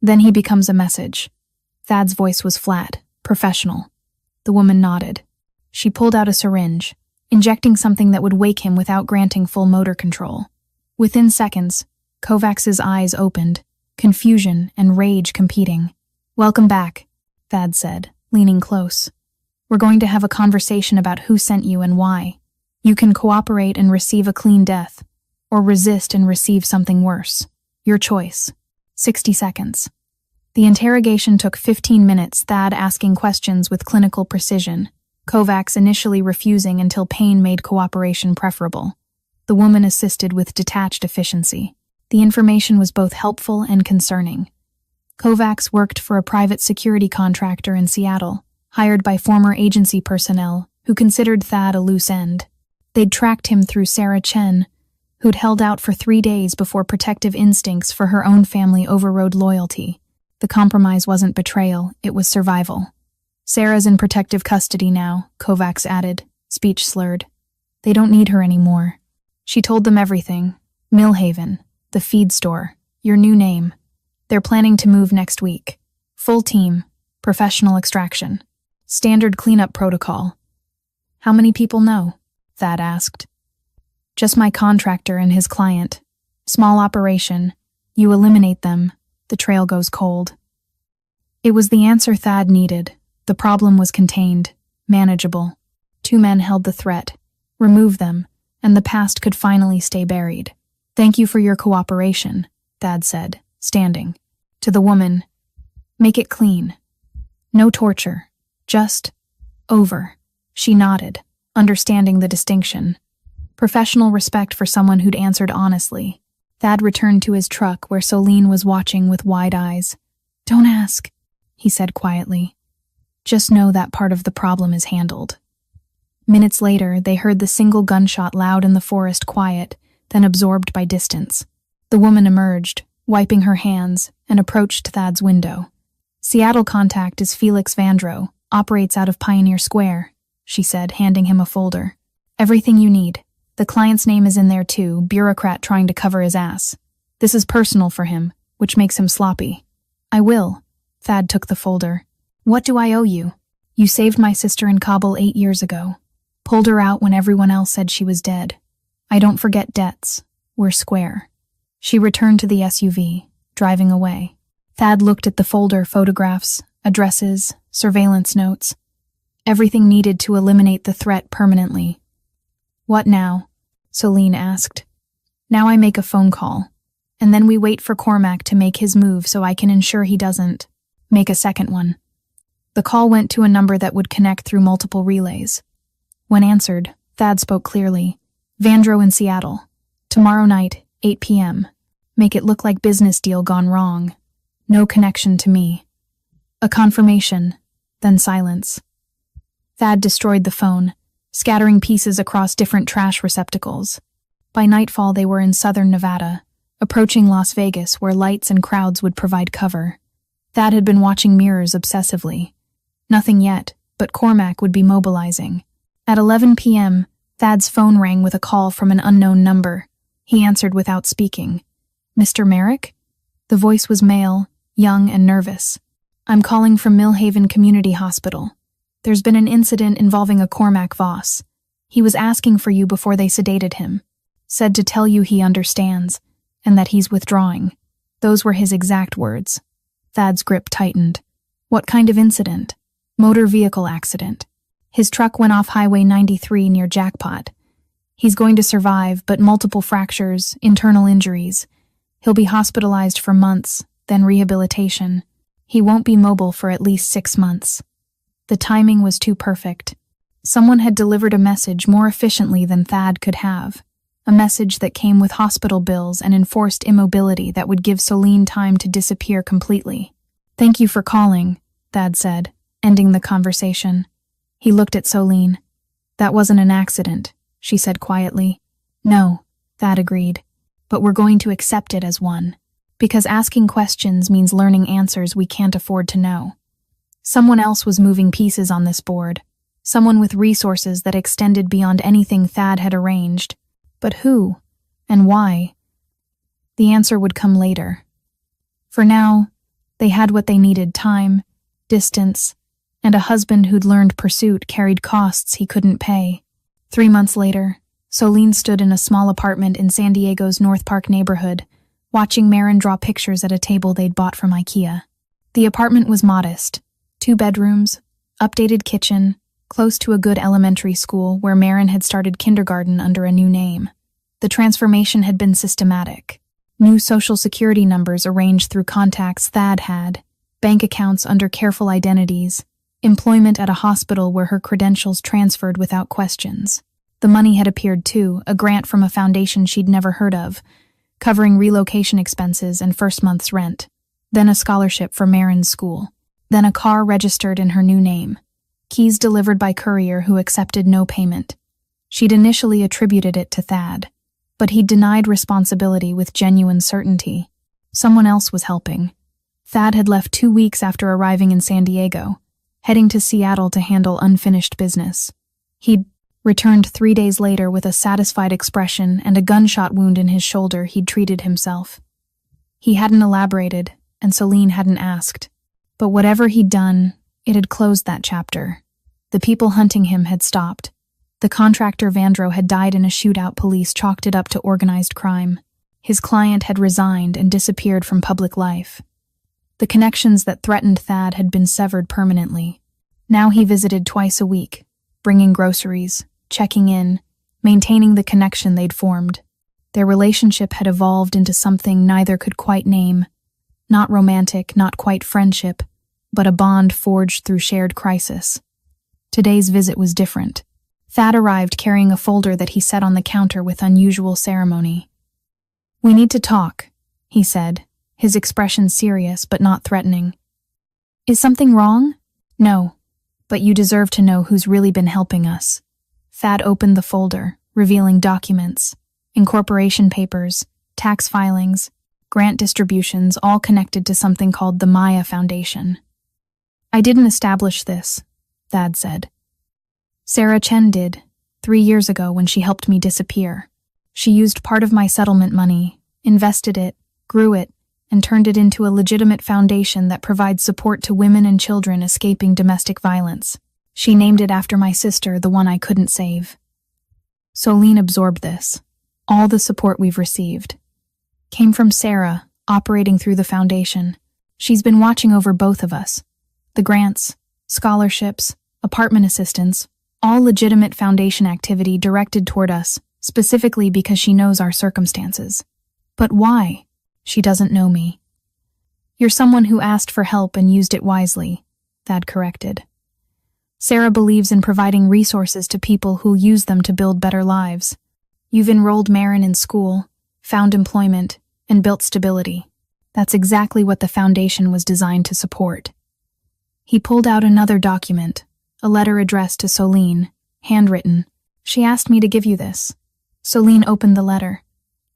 Then he becomes a message. Thad's voice was flat, professional. The woman nodded. She pulled out a syringe, injecting something that would wake him without granting full motor control. Within seconds, Kovacs's eyes opened, confusion and rage competing. Welcome back, Thad said, leaning close. We're going to have a conversation about who sent you and why. You can cooperate and receive a clean death, or resist and receive something worse. Your choice. 60 seconds. The interrogation took 15 minutes, Thad asking questions with clinical precision, Kovacs initially refusing until pain made cooperation preferable. The woman assisted with detached efficiency. The information was both helpful and concerning. Kovacs worked for a private security contractor in Seattle, hired by former agency personnel who considered Thad a loose end. They'd tracked him through Sarah Chen, who'd held out for 3 days before protective instincts for her own family overrode loyalty. The compromise wasn't betrayal, it was survival. Sarah's in protective custody now, Kovacs added, speech slurred. They don't need her anymore. She told them everything. Millhaven, the feed store, your new name. They're planning to move next week. Full team, professional extraction. Standard cleanup protocol. How many people know? Thad asked. Just my contractor and his client. Small operation. You eliminate them, the trail goes cold. It was the answer Thad needed. The problem was contained, manageable. 2 men held the threat. Remove them, and the past could finally stay buried. Thank you for your cooperation, Thad said, standing. To the woman, make it clean. No torture. Just over. She nodded, understanding the distinction. Professional respect for someone who'd answered honestly. Thad returned to his truck where Soline was watching with wide eyes. "Don't ask," he said quietly. "Just know that part of the problem is handled." Minutes later, they heard the single gunshot loud in the forest, quiet, then absorbed by distance. The woman emerged, wiping her hands, and approached Thad's window. "Seattle contact is Felix Vandrow, operates out of Pioneer Square," she said, handing him a folder. "Everything you need. The client's name is in there too, bureaucrat trying to cover his ass. This is personal for him, which makes him sloppy." "I will." Thad took the folder. "What do I owe you?" "You saved my sister in Kabul 8 years ago. Pulled her out when everyone else said she was dead. I don't forget debts. We're square." She returned to the SUV, driving away. Thad looked at the folder, photographs, addresses, surveillance notes. Everything needed to eliminate the threat permanently. "What now?" Soline asked. "Now I make a phone call, and then we wait for Cormac to make his move so I can ensure he doesn't make a second one." The call went to a number that would connect through multiple relays. When answered, Thad spoke clearly. "Vandrow in Seattle. Tomorrow night, 8 p.m. Make it look like business deal gone wrong. No connection to me." A confirmation, then silence. Thad destroyed the phone, scattering pieces across different trash receptacles. By nightfall, they were in southern Nevada, approaching Las Vegas where lights and crowds would provide cover. Thad had been watching mirrors obsessively. Nothing yet, but Cormac would be mobilizing. At 11 p.m., Thad's phone rang with a call from an unknown number. He answered without speaking. "Mr. Merrick?" The voice was male, young and nervous. "I'm calling from Millhaven Community Hospital. There's been an incident involving a Cormac Voss. He was asking for you before they sedated him. Said to tell you he understands, and that he's withdrawing." Those were his exact words. Thad's grip tightened. "What kind of incident?" "Motor vehicle accident. His truck went off Highway 93 near Jackpot. He's going to survive, but multiple fractures, internal injuries. He'll be hospitalized for months, then rehabilitation. He won't be mobile for at least 6 months." The timing was too perfect. Someone had delivered a message more efficiently than Thad could have. A message that came with hospital bills and enforced immobility that would give Soline time to disappear completely. "Thank you for calling," Thad said, ending the conversation. He looked at Soline. "That wasn't an accident," she said quietly. "No," Thad agreed, "but we're going to accept it as one. Because asking questions means learning answers we can't afford to know." Someone else was moving pieces on this board. Someone with resources that extended beyond anything Thad had arranged. But who? And why? The answer would come later. For now, they had what they needed: time, distance, and a husband who'd learned pursuit carried costs he couldn't pay. 3 months later, Soline stood in a small apartment in San Diego's North Park neighborhood, watching Marin draw pictures at a table they'd bought from IKEA. The apartment was modest. 2 bedrooms, updated kitchen, close to a good elementary school where Marin had started kindergarten under a new name. The transformation had been systematic. New social security numbers arranged through contacts Thad had, bank accounts under careful identities, employment at a hospital where her credentials transferred without questions. The money had appeared too, a grant from a foundation she'd never heard of, covering relocation expenses and first month's rent. Then a scholarship for Marin's school. Then a car registered in her new name. Keys delivered by courier who accepted no payment. She'd initially attributed it to Thad, but he'd denied responsibility with genuine certainty. Someone else was helping. Thad had left 2 weeks after arriving in San Diego, heading to Seattle to handle unfinished business. He'd returned 3 days later with a satisfied expression and a gunshot wound in his shoulder he'd treated himself. He hadn't elaborated, and Soline hadn't asked. But whatever he'd done, it had closed that chapter. The people hunting him had stopped. The contractor Vandrow had died in a shootout. Police chalked it up to organized crime. His client had resigned and disappeared from public life. The connections that threatened Thad had been severed permanently. Now he visited twice a week, bringing groceries, checking in, maintaining the connection they'd formed. Their relationship had evolved into something neither could quite name. Not romantic, not quite friendship, but a bond forged through shared crisis. Today's visit was different. Thad arrived carrying a folder that he set on the counter with unusual ceremony. "We need to talk," he said, his expression serious but not threatening. "Is something wrong?" "No, but you deserve to know who's really been helping us." Thad opened the folder, revealing documents, incorporation papers, tax filings, grant distributions, all connected to something called the Maya Foundation. "I didn't establish this," Thad said. "Sarah Chen did, 3 years ago when she helped me disappear. She used part of my settlement money, invested it, grew it, and turned it into a legitimate foundation that provides support to women and children escaping domestic violence. She named it after my sister, the one I couldn't save." Soline absorbed this. All the support we've received came from Sarah, operating through the foundation. She's been watching over both of us. The grants, scholarships, apartment assistance, all legitimate foundation activity directed toward us, specifically because she knows our circumstances. But why? She doesn't know me. "You're someone who asked for help and used it wisely," Thad corrected. "Sarah believes in providing resources to people who use them to build better lives. You've enrolled Marin in school, found employment, and built stability. That's exactly what the foundation was designed to support." He pulled out another document, a letter addressed to Soline, handwritten. "She asked me to give you this." Soline opened the letter.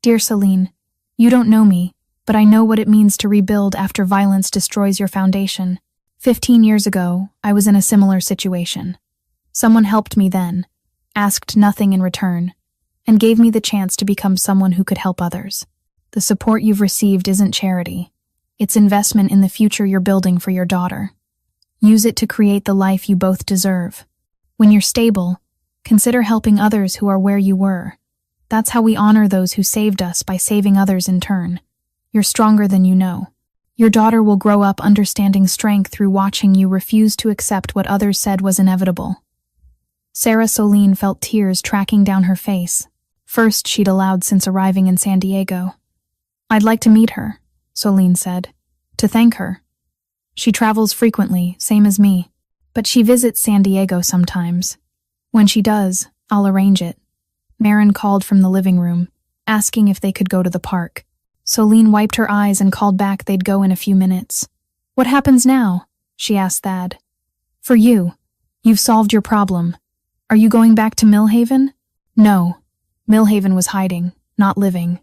"Dear Soline, you don't know me, but I know what it means to rebuild after violence destroys your foundation. 15 years ago, I was in a similar situation. Someone helped me then, asked nothing in return, and gave me the chance to become someone who could help others. The support you've received isn't charity. It's investment in the future you're building for your daughter. Use it to create the life you both deserve. When you're stable, consider helping others who are where you were. That's how we honor those who saved us, by saving others in turn. You're stronger than you know. Your daughter will grow up understanding strength through watching you refuse to accept what others said was inevitable." Sarah Soline felt tears tracking down her face, first she'd allowed since arriving in San Diego. "I'd like to meet her," Soline said, "to thank her. She travels frequently, same as me, but she visits San Diego sometimes. When she does, I'll arrange it." Marin called from the living room, asking if they could go to the park. Soline wiped her eyes and called back they'd go in a few minutes. "What happens now?" she asked Thad. "For you. You've solved your problem. Are you going back to Millhaven?" "No. Millhaven was hiding, not living.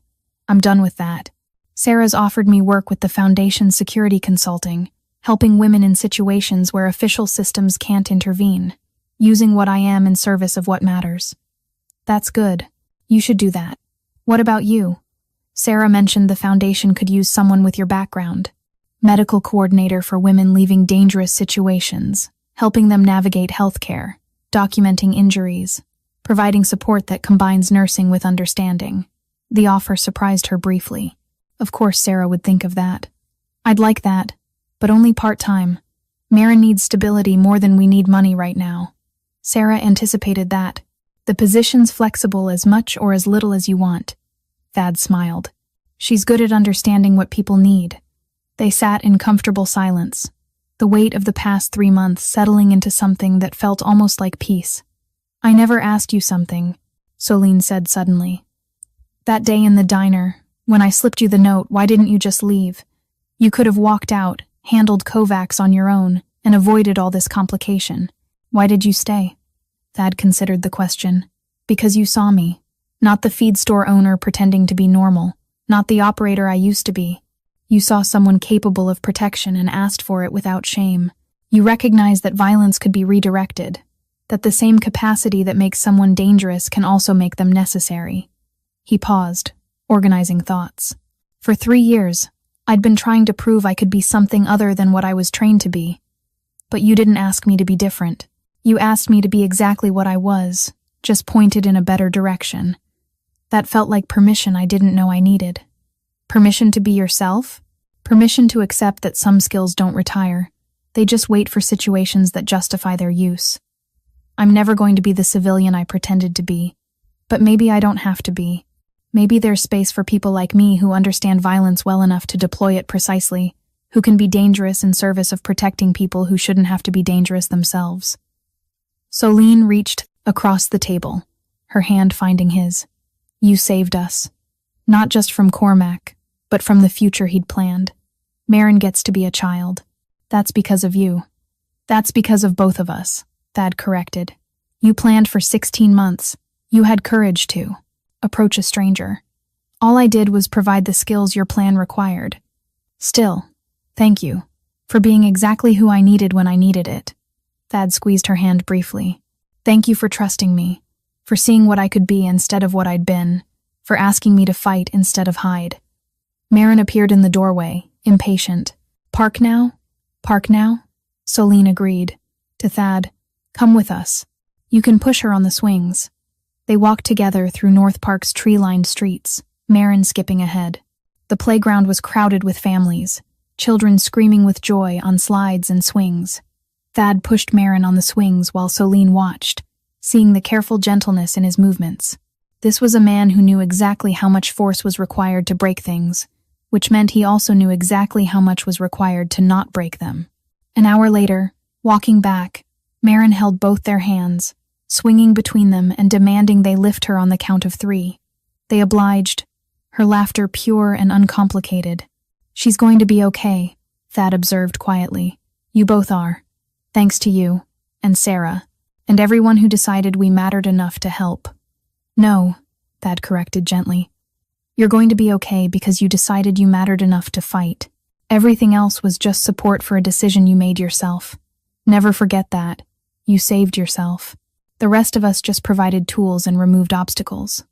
I'm done with that. Sarah's offered me work with the Foundation's security consulting, helping women in situations where official systems can't intervene, using what I am in service of what matters." "That's good. You should do that. What about you?" Sarah mentioned the Foundation could use someone with your background. Medical coordinator for women leaving dangerous situations, helping them navigate healthcare, documenting injuries, providing support that combines nursing with understanding. The offer surprised her briefly. Of course Sarah would think of that. "I'd like that, but only part-time. Marin needs stability more than we need money right now." Sarah anticipated that. "The position's flexible as much or as little as you want." Thad smiled. "She's good at understanding what people need." They sat in comfortable silence, the weight of the past 3 months settling into something that felt almost like peace. "I never asked you something," Soline said suddenly. "That day in the diner, when I slipped you the note, why didn't you just leave? You could have walked out, handled Kovacs on your own, and avoided all this complication. Why did you stay?" Thad considered the question. "Because you saw me. Not the feed store owner pretending to be normal, not the operator I used to be. You saw someone capable of protection and asked for it without shame. You recognized that violence could be redirected, that the same capacity that makes someone dangerous can also make them necessary." He paused, organizing thoughts. "For 3 years, I'd been trying to prove I could be something other than what I was trained to be. But you didn't ask me to be different. You asked me to be exactly what I was, just pointed in a better direction. That felt like permission I didn't know I needed. Permission to be yourself? Permission to accept that some skills don't retire. They just wait for situations that justify their use. I'm never going to be the civilian I pretended to be. But maybe I don't have to be. Maybe there's space for people like me who understand violence well enough to deploy it precisely, who can be dangerous in service of protecting people who shouldn't have to be dangerous themselves." Soline reached across the table, her hand finding his. "You saved us. Not just from Cormac, but from the future he'd planned. Marin gets to be a child. That's because of you. That's because of both of us, Thad corrected. You planned for 16 months. You had courage to approach a stranger. All I did was provide the skills your plan required. Still, thank you for being exactly who I needed when I needed it. Thad squeezed her hand briefly. Thank you for trusting me, for seeing what I could be instead of what I'd been, for asking me to fight instead of hide. Marin appeared in the doorway, impatient. Park now? Park now? Solene agreed. To Thad, come with us. You can push her on the swings. They walked together through North Park's tree-lined streets, Marin skipping ahead. The playground was crowded with families, children screaming with joy on slides and swings. Thad pushed Marin on the swings while Solene watched, seeing the careful gentleness in his movements. This was a man who knew exactly how much force was required to break things, which meant he also knew exactly how much was required to not break them. An hour later, walking back, Marin held both their hands, swinging between them and demanding they lift her on the count of 3. They obliged, her laughter pure and uncomplicated. She's going to be okay, Thad observed quietly. You both are. Thanks to you, and Sarah, and everyone who decided we mattered enough to help. No, Thad corrected gently. You're going to be okay because you decided you mattered enough to fight. Everything else was just support for a decision you made yourself. Never forget that. You saved yourself. The rest of us just provided tools and removed obstacles.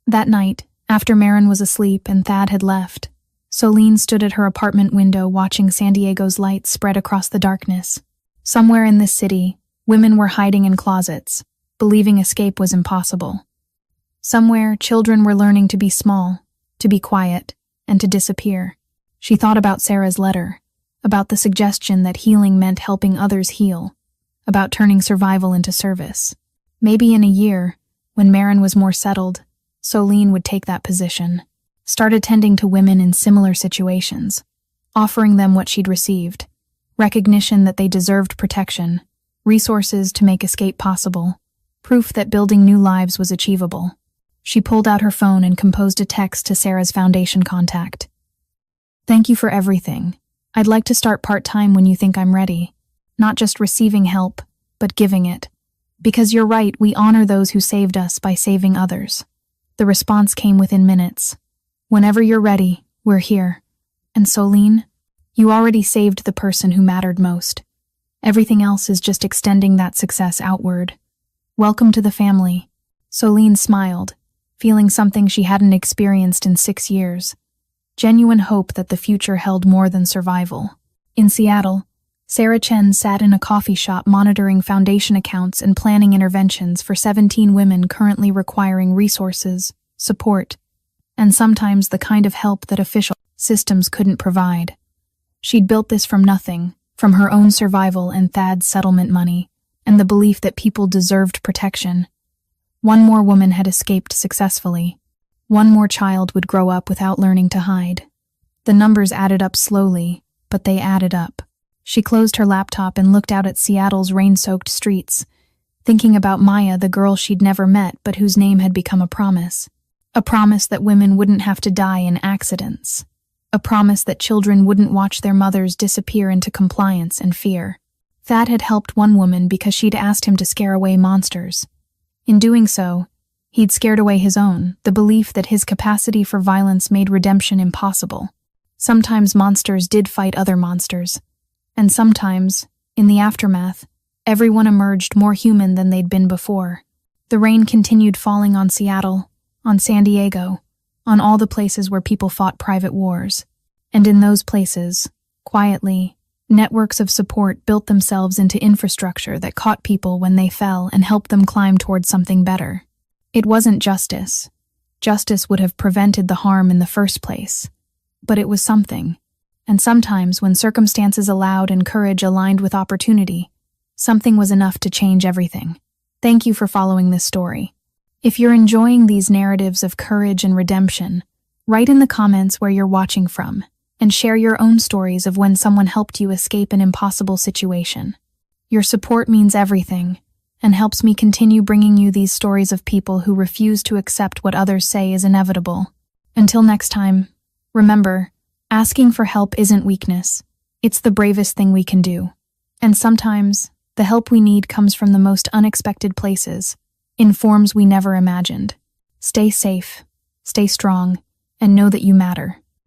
That night, after Marin was asleep and Thad had left, Solene stood at her apartment window watching San Diego's lights spread across the darkness. Somewhere in this city, women were hiding in closets, believing escape was impossible. Somewhere, children were learning to be small, to be quiet, and to disappear. She thought about Sarah's letter, about the suggestion that healing meant helping others heal, about turning survival into service. Maybe in a year, when Marin was more settled, Solene would take that position, start attending to women in similar situations, offering them what she'd received, recognition that they deserved protection, resources to make escape possible, proof that building new lives was achievable. She pulled out her phone and composed a text to Sarah's foundation contact. Thank you for everything. I'd like to start part-time when you think I'm ready. Not just receiving help, but giving it. Because you're right, we honor those who saved us by saving others. The response came within minutes. Whenever you're ready, we're here. And Solene, you already saved the person who mattered most. Everything else is just extending that success outward. Welcome to the family. Solene smiled, feeling something she hadn't experienced in 6 years. Genuine hope that the future held more than survival. In Seattle, Sarah Chen sat in a coffee shop monitoring foundation accounts and planning interventions for 17 women currently requiring resources, support, and sometimes the kind of help that official systems couldn't provide. She'd built this from nothing, from her own survival and Thad's settlement money, and the belief that people deserved protection. One more woman had escaped successfully. One more child would grow up without learning to hide. The numbers added up slowly, but they added up. She closed her laptop and looked out at Seattle's rain-soaked streets, thinking about Maya, the girl she'd never met but whose name had become a promise. A promise that women wouldn't have to die in accidents. A promise that children wouldn't watch their mothers disappear into compliance and fear. Thad had helped one woman because she'd asked him to scare away monsters. In doing so, he'd scared away his own, the belief that his capacity for violence made redemption impossible. Sometimes monsters did fight other monsters, and sometimes, in the aftermath, everyone emerged more human than they'd been before. The rain continued falling on Seattle, on San Diego, on all the places where people fought private wars. And in those places, quietly, networks of support built themselves into infrastructure that caught people when they fell and helped them climb towards something better. It wasn't justice. Justice would have prevented the harm in the first place. But it was something. And sometimes, when circumstances allowed and courage aligned with opportunity, something was enough to change everything. Thank you for following this story. If you're enjoying these narratives of courage and redemption, write in the comments where you're watching from, and share your own stories of when someone helped you escape an impossible situation. Your support means everything, and helps me continue bringing you these stories of people who refuse to accept what others say is inevitable. Until next time, remember, asking for help isn't weakness. It's the bravest thing we can do. And sometimes, the help we need comes from the most unexpected places, in forms we never imagined. Stay safe, stay strong, and know that you matter.